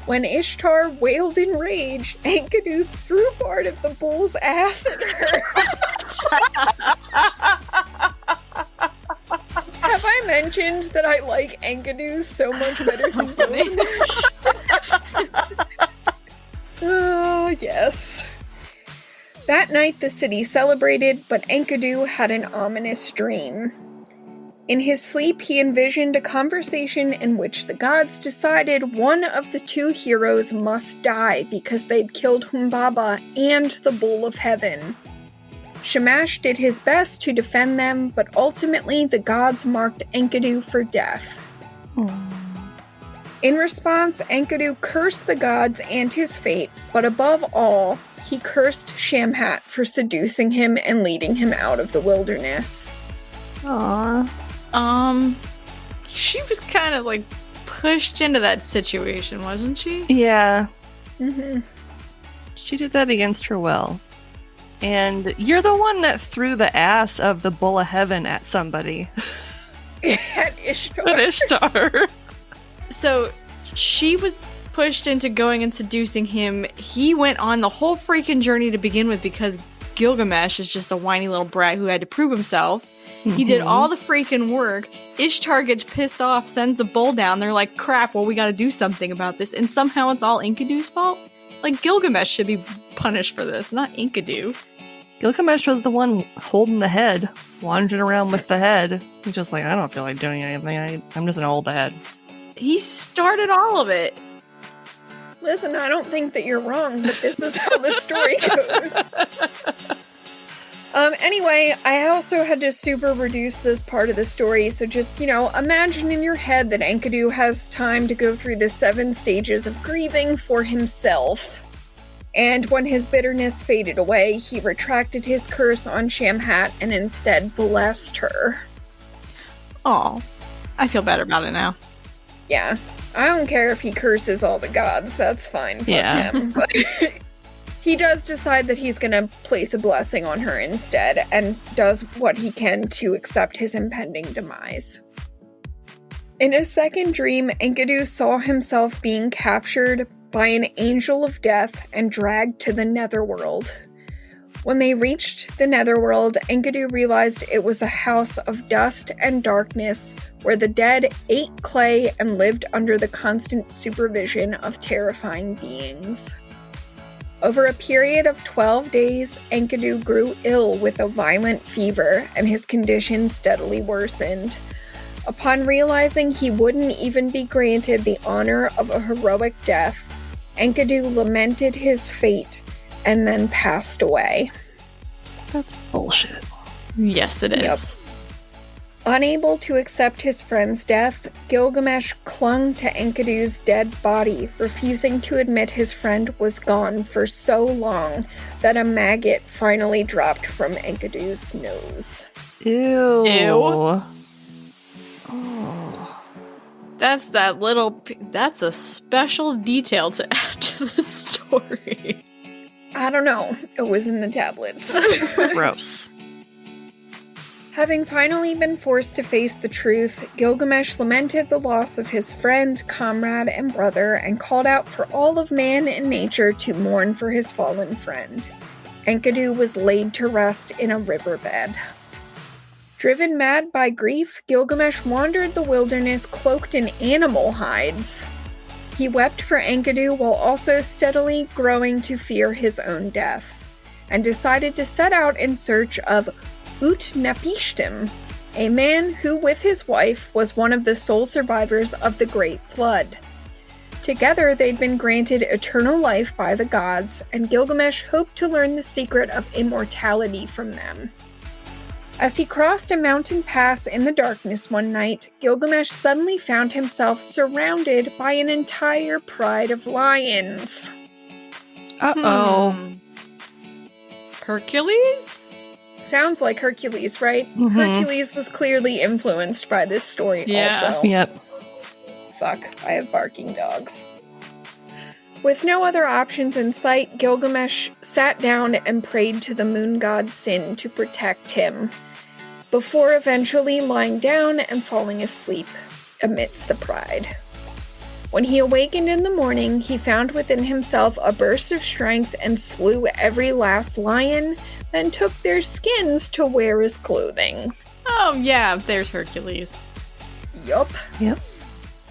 When Ishtar wailed in rage, Enkidu threw part of the bull's ass at her. Have I mentioned that I like Enkidu so much better than Gilgamesh? Oh, yes. That That night the city celebrated, but Enkidu had an ominous dream. In his sleep, he envisioned a conversation in which the gods decided one of the two heroes must die because they'd killed Humbaba and the Bull of Heaven. Shamash did his best to defend them, but ultimately the gods marked Enkidu for death. In response, Enkidu cursed the gods and his fate, but above all, he cursed Shamhat for seducing him and leading him out of the wilderness. Aww. She was kind of, like, pushed into that situation, wasn't she? Yeah. Mm-hmm. She did that against her will. And you're the one that threw the ass of the Bull of Heaven at somebody. At Ishtar. At Ishtar. So, she was pushed into going and seducing him. He went on the whole freaking journey to begin with because Gilgamesh is just a whiny little brat who had to prove himself. He did all the freaking work. Ishtar gets pissed off, sends the bull down. They're like, crap, well, we gotta do something about this. And somehow it's all Enkidu's fault? Like, Gilgamesh should be punished for this, not Enkidu. Gilgamesh was the one holding the head, wandering around with the head. He's just like, I don't feel like doing anything. I'm just gonna hold the head. He started all of it. Listen, I don't think that you're wrong, but this is how the story goes. Anyway, I also had to super reduce this part of the story, so just, imagine in your head that Enkidu has time to go through the 7 stages of grieving for himself. And when his bitterness faded away, he retracted his curse on Shamhat and instead blessed her. Aw, I feel better about it now. Yeah, I don't care if he curses all the gods, that's fine, fuck him. But he does decide that he's gonna place a blessing on her instead, and does what he can to accept his impending demise. In a second dream, Enkidu saw himself being captured by an angel of death and dragged to the netherworld. When they reached the netherworld, Enkidu realized it was a house of dust and darkness where the dead ate clay and lived under the constant supervision of terrifying beings. Over a period of 12 days, Enkidu grew ill with a violent fever, and his condition steadily worsened. Upon realizing he wouldn't even be granted the honor of a heroic death, Enkidu lamented his fate and then passed away. That's bullshit. Yes, it is. Yep. Unable to accept his friend's death, Gilgamesh clung to Enkidu's dead body, refusing to admit his friend was gone for so long that a maggot finally dropped from Enkidu's nose. Ew. Ew. Oh. That's a special detail to add to the story. I don't know. It was in the tablets. Gross. Having finally been forced to face the truth, Gilgamesh lamented the loss of his friend, comrade, and brother, and called out for all of man and nature to mourn for his fallen friend. Enkidu was laid to rest in a riverbed. Driven mad by grief, Gilgamesh wandered the wilderness cloaked in animal hides. He wept for Enkidu while also steadily growing to fear his own death, and decided to set out in search of Utnapishtim, a man who, with his wife, was one of the sole survivors of the Great Flood. Together, they'd been granted eternal life by the gods, and Gilgamesh hoped to learn the secret of immortality from them. As he crossed a mountain pass in the darkness one night, Gilgamesh suddenly found himself surrounded by an entire pride of lions. Uh-oh. Hercules? Sounds like Hercules, right? Mhm. Hercules was clearly influenced by this story also. Yep. Fuck, I have barking dogs. With no other options in sight, Gilgamesh sat down and prayed to the moon god Sin to protect him, before eventually lying down and falling asleep amidst the pride. When he awakened in the morning, he found within himself a burst of strength and slew every last lion, then took their skins to wear as clothing. Oh, yeah, there's Hercules. Yup. Yep.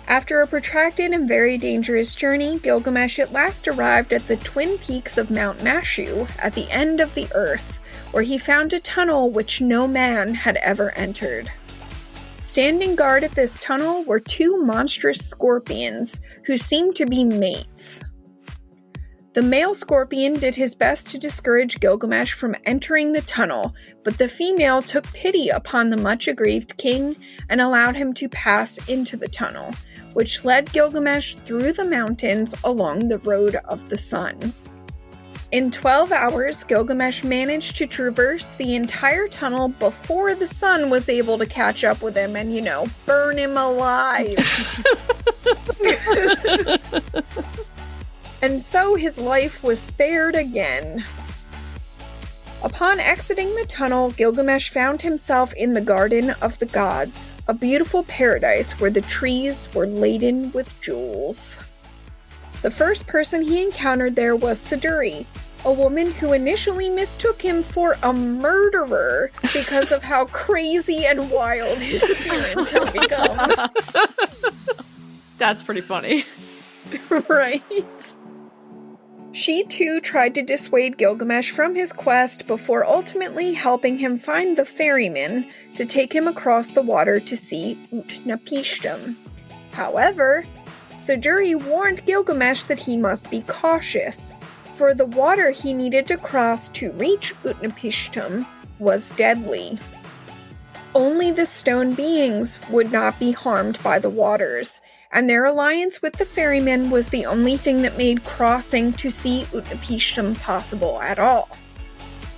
After a protracted and very dangerous journey, Gilgamesh at last arrived at the twin peaks of Mount Mashu at the end of the earth, where he found a tunnel which no man had ever entered. Standing guard at this tunnel were two monstrous scorpions, who seemed to be mates. The male scorpion did his best to discourage Gilgamesh from entering the tunnel, but the female took pity upon the much aggrieved king and allowed him to pass into the tunnel, which led Gilgamesh through the mountains along the road of the sun. In 12 hours, Gilgamesh managed to traverse the entire tunnel before the sun was able to catch up with him and, burn him alive. And so his life was spared again. Upon exiting the tunnel, Gilgamesh found himself in the Garden of the Gods, a beautiful paradise where the trees were laden with jewels. The first person he encountered there was Siduri, a woman who initially mistook him for a murderer because of how crazy and wild his appearance had become. That's pretty funny. Right? She too tried to dissuade Gilgamesh from his quest before ultimately helping him find the ferryman to take him across the water to see Utnapishtim. However, Siduri warned Gilgamesh that he must be cautious, for the water he needed to cross to reach Utnapishtim was deadly. Only the stone beings would not be harmed by the waters, and their alliance with the ferryman was the only thing that made crossing to see Utnapishtim possible at all.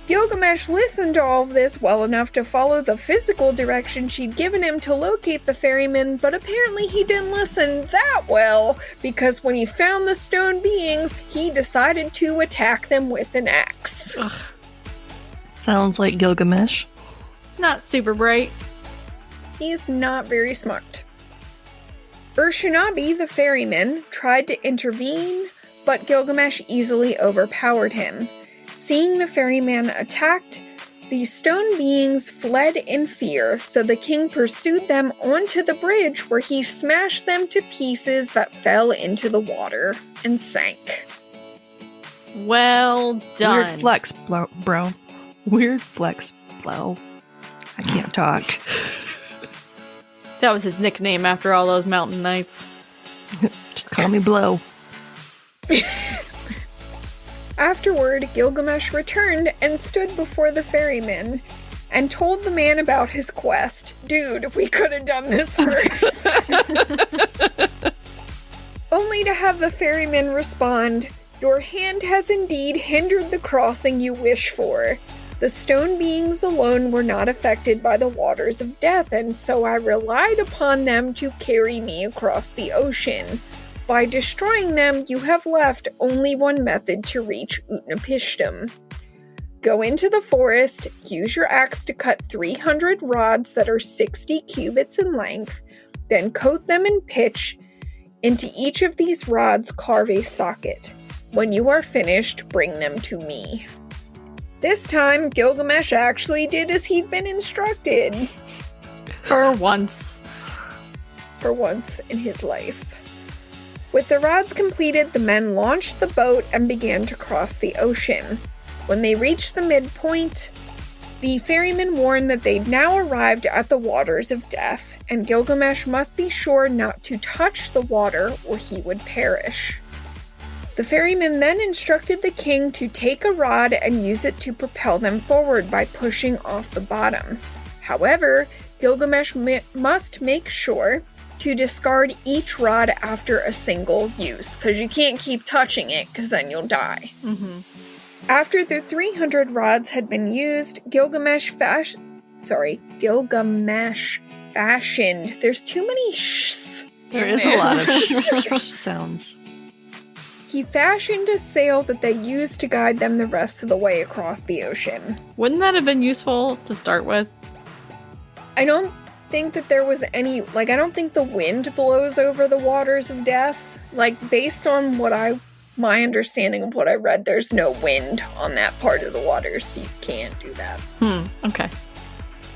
Gilgamesh listened to all of this well enough to follow the physical direction she'd given him to locate the ferryman, but apparently he didn't listen that well, because when he found the stone beings, he decided to attack them with an axe. Ugh. Sounds like Gilgamesh. Not super bright. He's not very smart. Urshanabi, the ferryman, tried to intervene, but Gilgamesh easily overpowered him. Seeing the ferryman attacked, the stone beings fled in fear, so the king pursued them onto the bridge where he smashed them to pieces that fell into the water and sank. Well done. Weird flex, bro. Weird flex, bro. I can't talk. That was his nickname after all those mountain nights. Just call me Blow. Afterward, Gilgamesh returned and stood before the ferryman and told the man about his quest. Dude, we could have done this first. Only to have the ferryman respond, "Your hand has indeed hindered the crossing you wish for. The stone beings alone were not affected by the waters of death, and so I relied upon them to carry me across the ocean. By destroying them, you have left only one method to reach Utnapishtim. Go into the forest, use your axe to cut 300 rods that are 60 cubits in length, then coat them in pitch. Into each of these rods carve a socket. When you are finished, bring them to me." This time, Gilgamesh actually did as he'd been instructed. For once. For once in his life. With the rods completed, the men launched the boat and began to cross the ocean. When they reached the midpoint, the ferryman warned that they'd now arrived at the waters of death, and Gilgamesh must be sure not to touch the water or he would perish. The ferryman then instructed the king to take a rod and use it to propel them forward by pushing off the bottom. However, Gilgamesh must make sure to discard each rod after a single use, because you can't keep touching it, because then you'll die. Mm-hmm. After the 300 rods had been used, Gilgamesh fashioned... There's too many shs. There is a lot of sounds. He fashioned a sail that they used to guide them the rest of the way across the ocean. Wouldn't that have been useful to start with? I don't think that there was any, I don't think the wind blows over the waters of death. Based on my understanding of what I read, there's no wind on that part of the water, so you can't do that. Okay.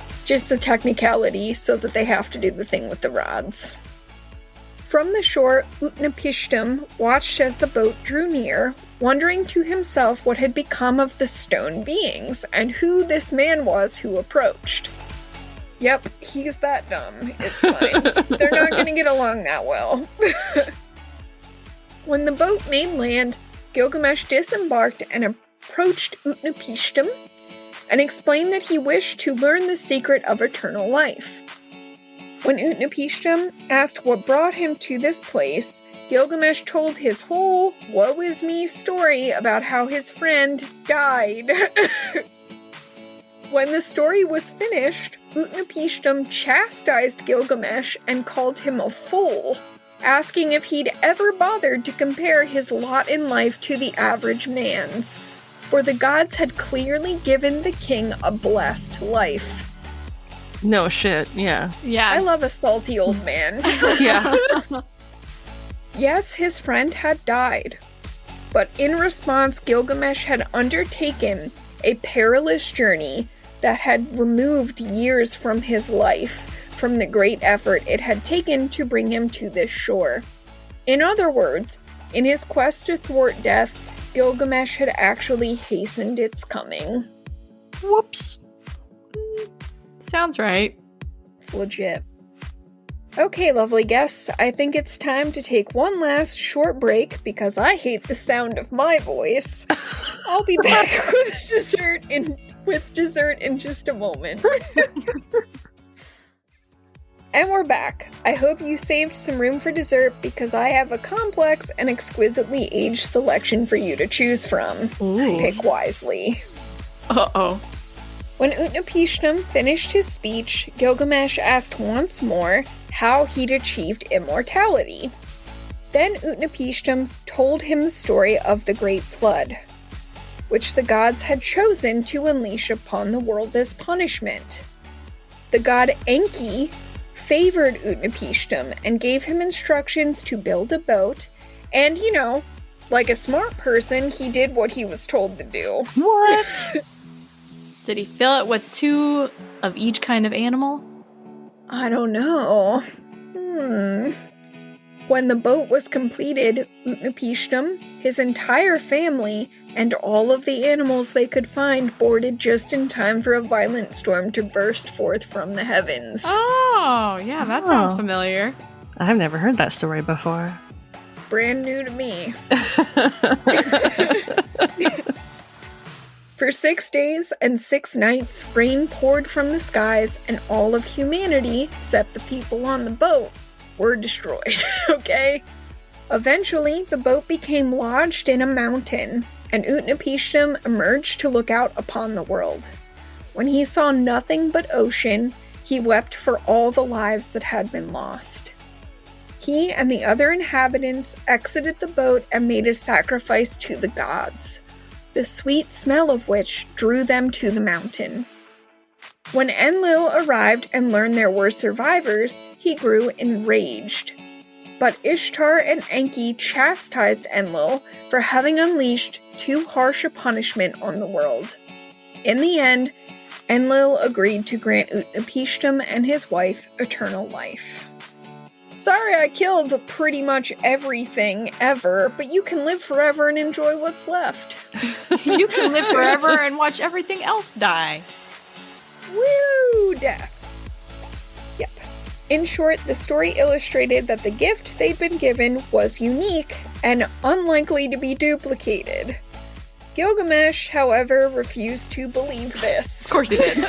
It's just a technicality so that they have to do the thing with the rods. From the shore, Utnapishtim watched as the boat drew near, wondering to himself what had become of the stone beings and who this man was who approached. Yep, he's that dumb. It's fine. They're not going to get along that well. When the boat made land, Gilgamesh disembarked and approached Utnapishtim and explained that he wished to learn the secret of eternal life. When Utnapishtim asked what brought him to this place, Gilgamesh told his whole woe is me story about how his friend died. When the story was finished, Utnapishtim chastised Gilgamesh and called him a fool, asking if he'd ever bothered to compare his lot in life to the average man's, for the gods had clearly given the king a blessed life. No shit, yeah. Yeah. I love a salty old man. Yeah. Yes, his friend had died, but in response, Gilgamesh had undertaken a perilous journey that had removed years from his life, from the great effort it had taken to bring him to this shore. In other words, in his quest to thwart death, Gilgamesh had actually hastened its coming. Whoops. Sounds right. It's legit. Okay, lovely guests, I think it's time to take one last short break because I hate the sound of my voice. I'll be back with dessert in just a moment. And we're back. I hope you saved some room for dessert because I have a complex and exquisitely aged selection for you to choose from. Ooh. Pick wisely. Uh-oh. When Utnapishtim finished his speech, Gilgamesh asked once more how he'd achieved immortality. Then Utnapishtim told him the story of the Great Flood, which the gods had chosen to unleash upon the world as punishment. The god Enki favored Utnapishtim and gave him instructions to build a boat, and, you know, like a smart person, he did what he was told to do. What? Did he fill it with 2 of each kind of animal? I don't know. When the boat was completed, Utnapishtim, his entire family, and all of the animals they could find boarded just in time for a violent storm to burst forth from the heavens. Oh, yeah, that sounds familiar. I've never heard that story before. Brand new to me. For 6 days and 6 nights, rain poured from the skies, and all of humanity, except the people on the boat, were destroyed, okay? Eventually, the boat became lodged in a mountain, and Utnapishtim emerged to look out upon the world. When he saw nothing but ocean, he wept for all the lives that had been lost. He and the other inhabitants exited the boat and made a sacrifice to the gods, the sweet smell of which drew them to the mountain. When Enlil arrived and learned there were survivors, he grew enraged. But Ishtar and Enki chastised Enlil for having unleashed too harsh a punishment on the world. In the end, Enlil agreed to grant Utnapishtim and his wife eternal life. Sorry I killed pretty much everything ever, but you can live forever and enjoy what's left. You can live forever and watch everything else die. Woo! Death. Yep. In short, the story illustrated that the gift they'd been given was unique and unlikely to be duplicated. Gilgamesh, however, refused to believe this. Of course he did.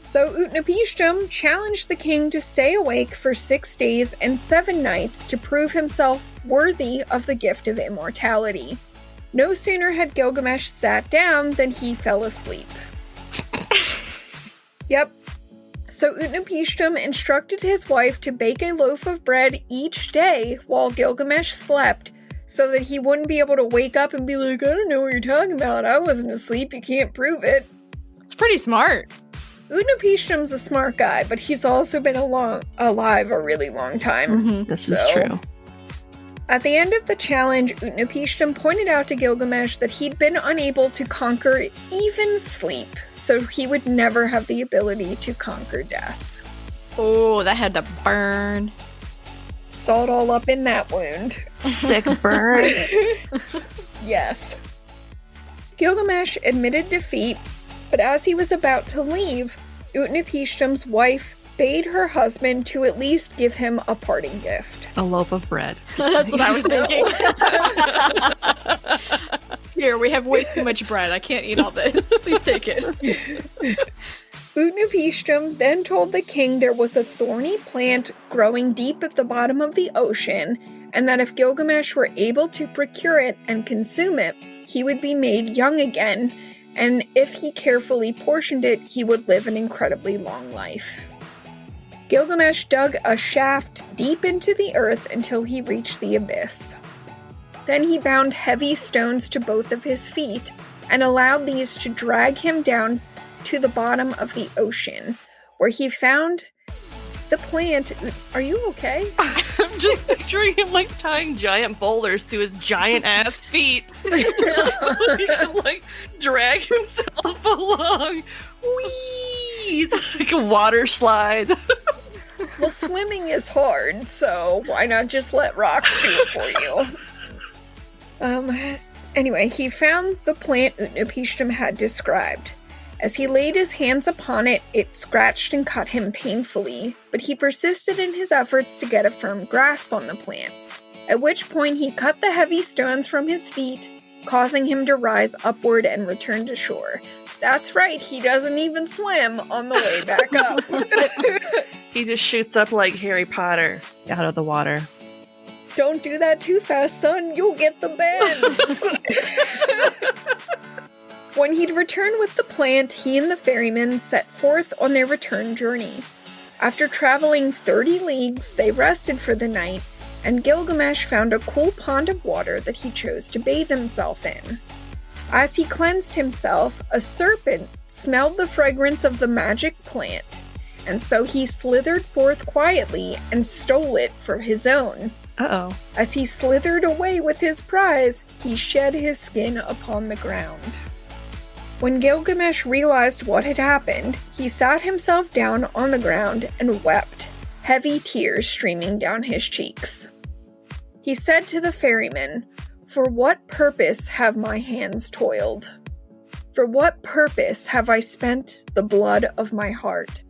So Utnapishtim challenged the king to stay awake for 6 days and 7 nights to prove himself worthy of the gift of immortality. No sooner had Gilgamesh sat down than he fell asleep. Yep. So Utnapishtim instructed his wife to bake a loaf of bread each day while Gilgamesh slept, so that he wouldn't be able to wake up and be like, I don't know what you're talking about. I wasn't asleep. You can't prove it. It's pretty smart. Utnapishtim's a smart guy, but he's also been alive a really long time. Mm-hmm. This is true. At the end of the challenge, Utnapishtim pointed out to Gilgamesh that he'd been unable to conquer even sleep, so he would never have the ability to conquer death. Oh, that had to burn. Salt all up in that wound. Sick burn. Yes. Gilgamesh admitted defeat, but as he was about to leave, Utnapishtim's wife bade her husband to at least give him a parting gift. A loaf of bread. That's what I was thinking. Here, we have way too much bread. I can't eat all this. Please take it. Utnapishtim then told the king there was a thorny plant growing deep at the bottom of the ocean, and that if Gilgamesh were able to procure it and consume it, he would be made young again, and if he carefully portioned it, he would live an incredibly long life. Gilgamesh dug a shaft deep into the earth until he reached the abyss. Then he bound heavy stones to both of his feet and allowed these to drag him down to the bottom of the ocean, where he found the plant. Are you okay? I'm just picturing him like tying giant boulders to his giant ass feet so he can like drag himself along. Whee! It's like a water slide. Well, swimming is hard, so why not just let rocks do it for you? Anyway, he found the plant Utnapishtim had described. As he laid his hands upon it, it scratched and cut him painfully, but he persisted in his efforts to get a firm grasp on the plant, at which point he cut the heavy stones from his feet, causing him to rise upward and return to shore. That's right, he doesn't even swim on the way back up. He just shoots up like Harry Potter out of the water. Don't do that too fast, son. You'll get the bends. When he'd returned with the plant, he and the ferryman set forth on their return journey. After traveling 30 leagues, they rested for the night, and Gilgamesh found a cool pond of water that he chose to bathe himself in. As he cleansed himself, a serpent smelled the fragrance of the magic plant, and so he slithered forth quietly and stole it for his own. Uh-oh. As he slithered away with his prize, he shed his skin upon the ground. When Gilgamesh realized what had happened, he sat himself down on the ground and wept, heavy tears streaming down his cheeks. He said to the ferryman, "For what purpose have my hands toiled? For what purpose have I spent the blood of my heart?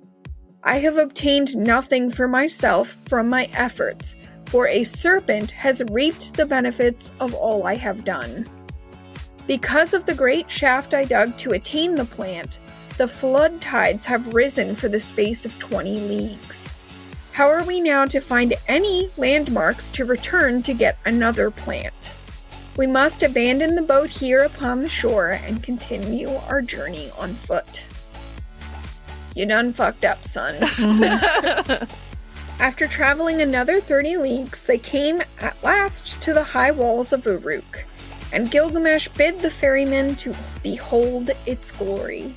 I have obtained nothing for myself from my efforts, for a serpent has reaped the benefits of all I have done. Because of the great shaft I dug to attain the plant, the flood tides have risen for the space of 20 leagues. How are we now to find any landmarks to return to get another plant? We must abandon the boat here upon the shore and continue our journey on foot." You done fucked up, son. After traveling another 30 leagues, they came at last to the high walls of Uruk, and Gilgamesh bid the ferryman to behold its glory.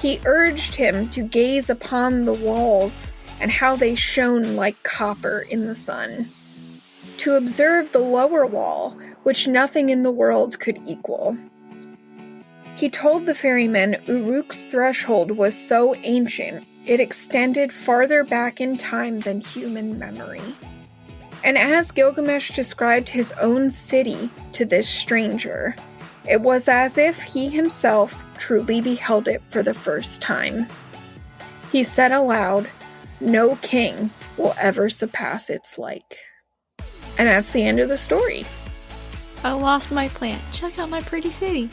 He urged him to gaze upon the walls and how they shone like copper in the sun, to observe the lower wall, which nothing in the world could equal. He told the ferryman Uruk's threshold was so ancient, it extended farther back in time than human memory. And as Gilgamesh described his own city to this stranger, it was as if he himself truly beheld it for the first time. He said aloud, "No king will ever surpass its like." And that's the end of the story. I lost my plant. Check out my pretty city.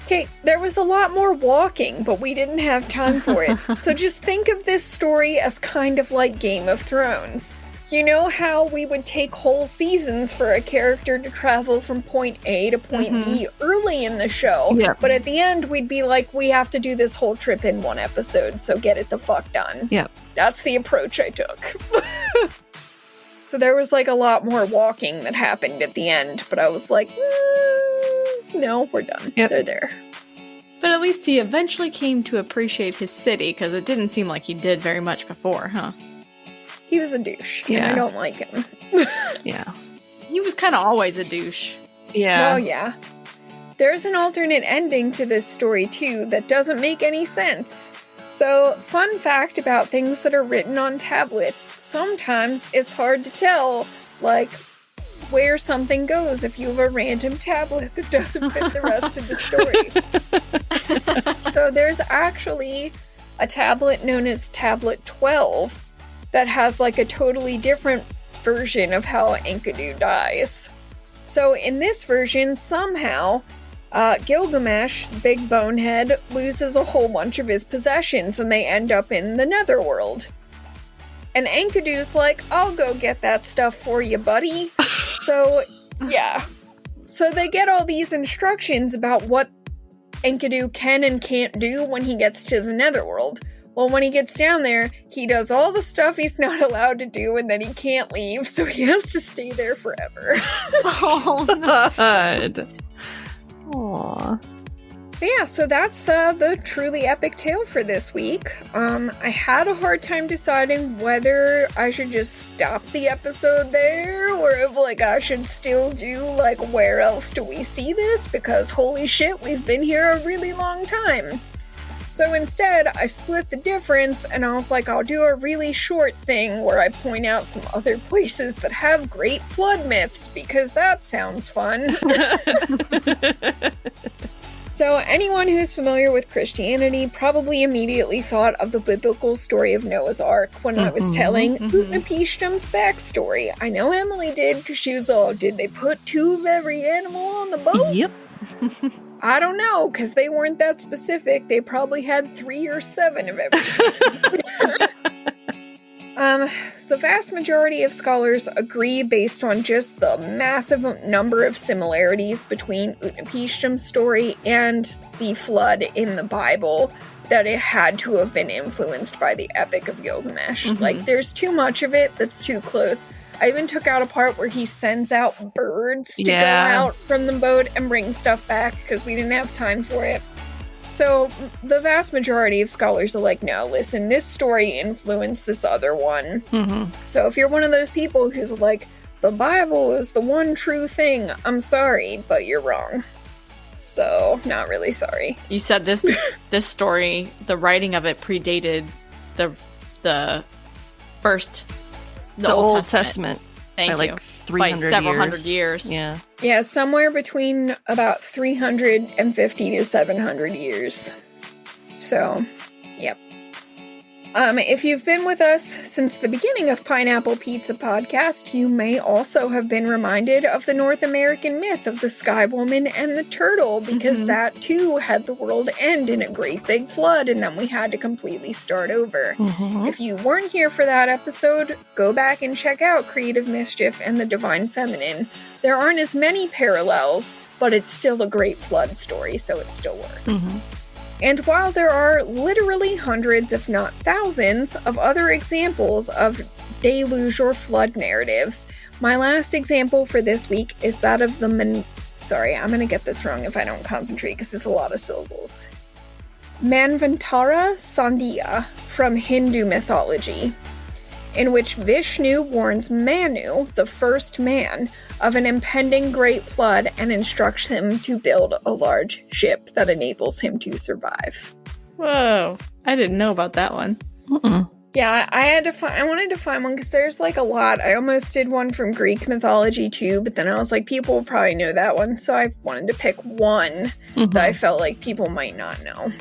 Okay, there was a lot more walking, but we didn't have time for it. So just think of this story as kind of like Game of Thrones. You know how we would take whole seasons for a character to travel from point A to point B early in the show, but at the end we'd be like, we have to do this whole trip in one episode, so get it the fuck done. Yep. That's the approach I took. So there was like a lot more walking that happened at the end, but I was like, no, we're done. Yep. They're there. But at least he eventually came to appreciate his city, because it didn't seem like he did very much before, huh? He was a douche. Yeah. And I don't like him. Yeah. He was kind of always a douche. Yeah. Well, yeah. There's an alternate ending to this story, too, that doesn't make any sense. So, fun fact about things that are written on tablets. Sometimes it's hard to tell, like, where something goes if you have a random tablet that doesn't fit the rest of the story. So there's actually a tablet known as Tablet 12 that has like a totally different version of how Enkidu dies. So in this version, somehow, Gilgamesh, big bonehead, loses a whole bunch of his possessions and they end up in the netherworld. And Enkidu's like, I'll go get that stuff for you, buddy. So, yeah. So they get all these instructions about what Enkidu can and can't do when he gets to the netherworld. Well, when he gets down there, he does all the stuff he's not allowed to do, and then he can't leave, so he has to stay there forever. Oh, no. God. Aww. But yeah, so that's the truly epic tale for this week. I had a hard time deciding whether I should just stop the episode there, or if, like, I should still do, like, where else do we see this? Because, holy shit, we've been here a really long time. So instead, I split the difference, and I was like, I'll do a really short thing where I point out some other places that have great flood myths, because that sounds fun. So anyone who's familiar with Christianity probably immediately thought of the biblical story of Noah's Ark when I was telling Utnapishtim's backstory. I know Emily did, because she was all, did they put 2 of every animal on the boat? Yep. I don't know, because they weren't that specific. They probably had 3 or 7 of everything. The vast majority of scholars agree based on just the massive number of similarities between Utnapishtim's story and the flood in the Bible that it had to have been influenced by the Epic of Gilgamesh. Like, there's too much of it that's too close. I even took out a part where he sends out birds to go out from the boat and bring stuff back because we didn't have time for it. So the vast majority of scholars are like, no, listen, this story influenced this other one. So if you're one of those people who's like, the Bible is the one true thing, I'm sorry, but you're wrong. So, not really sorry. You said this story, the writing of it predated the Old Testament. Thank you. Like 300 by several years. hundred years. Yeah. Yeah, somewhere between about 350 to 700 years. So, yep. If you've been with us since the beginning of Pineapple Pizza Podcast, you may also have been reminded of the North American myth of the Sky Woman and the turtle, because that too had the world end in a great big flood, and then we had to completely start over. If you weren't here for that episode, go back and check out Creative Mischief and the Divine Feminine. There aren't as many parallels, but it's still a great flood story, so it still works. And while there are literally hundreds, if not thousands, of other examples of deluge or flood narratives, my last example for this week is that of the sorry, I'm going to get this wrong if I don't concentrate because it's a lot of syllables. Manvantara Sandhya from Hindu mythology, in which Vishnu warns Manu, the first man, of an impending great flood and instructs him to build a large ship that enables him to survive. Whoa, I didn't know about that one. Yeah, I wanted to find one because there's like a lot. I almost did one from Greek mythology too, but then I was like, people will probably know that one, so I wanted to pick one that I felt like people might not know.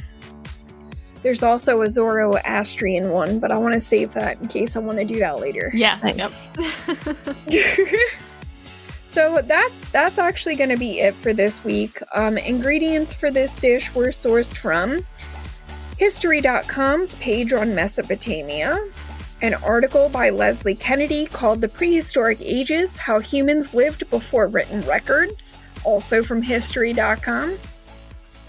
There's also a Zoroastrian one, but I want to save that in case I want to do that later. Yeah, Nice. Yep. So that's actually going to be it for this week. Ingredients for this dish were sourced from History.com's page on Mesopotamia, an article by Leslie Kennedy called The Prehistoric Ages, How Humans Lived Before Written Records, also from History.com,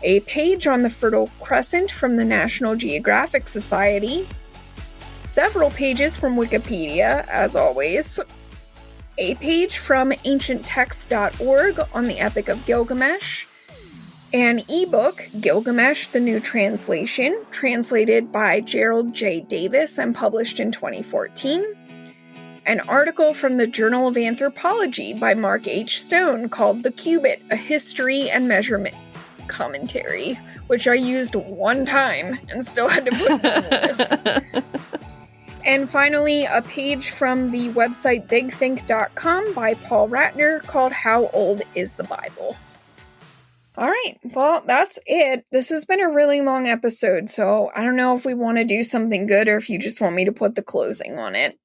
a page on the Fertile Crescent from the National Geographic Society, several pages from Wikipedia, as always, a page from ancienttext.org on the Epic of Gilgamesh, an ebook, Gilgamesh, the New Translation, translated by Gerald J. Davis and published in 2014, an article from the Journal of Anthropology by Mark H. Stone called The Cubit, A History and Measurement Commentary, which I used one time and still had to put it on the list. And finally, a page from the website bigthink.com by Paul Ratner called How Old is the Bible? All right, well, that's it. This has been a really long episode, so I don't know if we want to do something good or if you just want me to put the closing on it.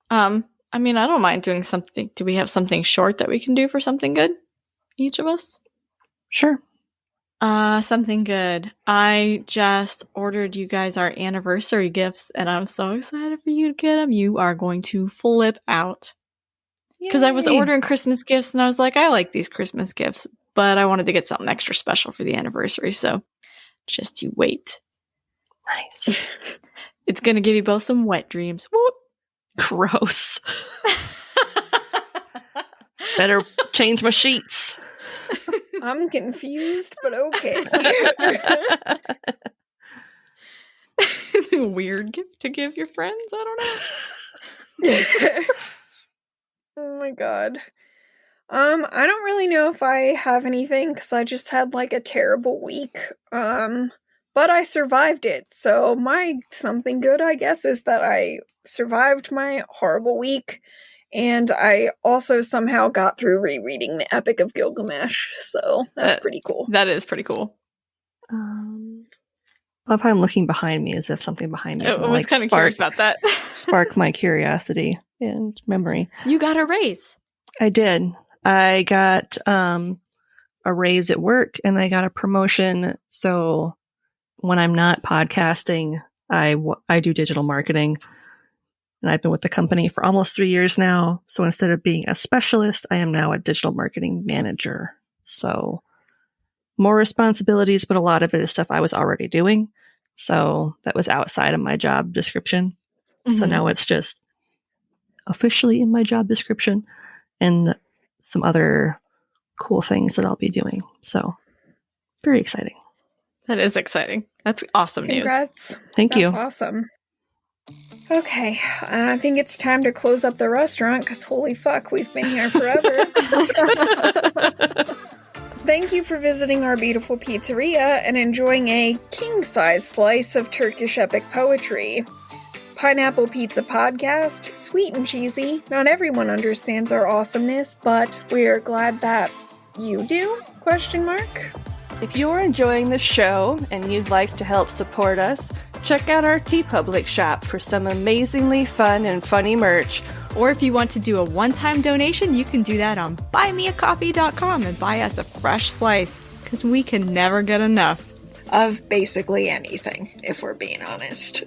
I mean, I don't mind doing something. Do we have something short that we can do for something good? Each of us? Sure. Something good. I just ordered you guys our anniversary gifts, and I'm so excited for you to get them. You are going to flip out. Because I was ordering Christmas gifts, and I was like, I like these Christmas gifts, but I wanted to get something extra special for the anniversary, so just you wait. Nice. It's going to give you both some wet dreams. Whoop. Gross. Better change my sheets. I'm confused, but okay. Weird gift to give your friends? I don't know. Oh my god. I don't really know if I have anything because I just had like a terrible week. But I survived it. So my something good, I guess, is that I survived my horrible week. And I also somehow got through rereading the Epic of Gilgamesh. So that's pretty cool. That is pretty cool. If I'm looking behind me as if something behind me is I was kind of curious about that. Spark my curiosity and memory. You got a raise. I did. I got a raise at work and I got a promotion. So when I'm not podcasting, I do digital marketing. And I've been with the company for almost 3 years now. So instead of being a specialist, I am now a digital marketing manager. So more responsibilities, but a lot of it is stuff I was already doing. So that was outside of my job description. Mm-hmm. So now it's just officially in my job description and some other cool things that I'll be doing. So very exciting. That is exciting. That's awesome news. Congrats. Thank you. That's awesome. Okay, I think it's time to close up the restaurant because holy fuck, we've been here forever. Thank you for visiting our beautiful pizzeria and enjoying a king-size slice of Turkish epic poetry. Pineapple Pizza Podcast, sweet and cheesy. Not everyone understands our awesomeness, but we are glad that you do? ? If you're enjoying the show and you'd like to help support us, check out our TeePublic shop for some amazingly fun and funny merch. Or if you want to do a one-time donation, you can do that on buymeacoffee.com and buy us a fresh slice, because we can never get enough. Of basically anything, if we're being honest.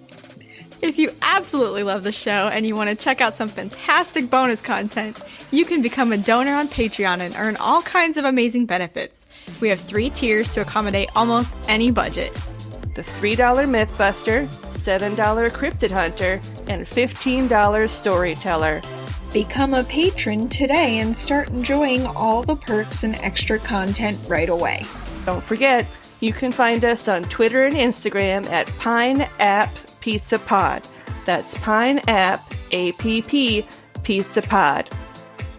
If you absolutely love the show and you want to check out some fantastic bonus content, you can become a donor on Patreon and earn all kinds of amazing benefits. We have 3 tiers to accommodate almost any budget. The $3 Mythbuster, $7 Cryptid Hunter, and $15 Storyteller. Become a patron today and start enjoying all the perks and extra content right away. Don't forget, you can find us on Twitter and Instagram at PineAppPizzaPod. That's PineApp Pizza Pod.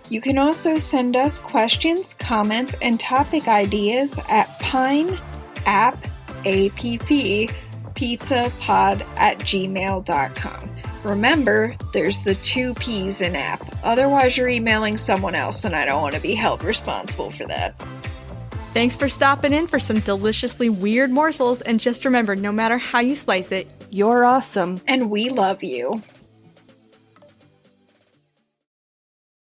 You can also send us questions, comments, and topic ideas at pineappizzapod@gmail.com. Remember, there's the 2 P's in app. Otherwise, you're emailing someone else, and I don't want to be held responsible for that. Thanks for stopping in for some deliciously weird morsels, and just remember, no matter how you slice it, you're awesome. And we love you.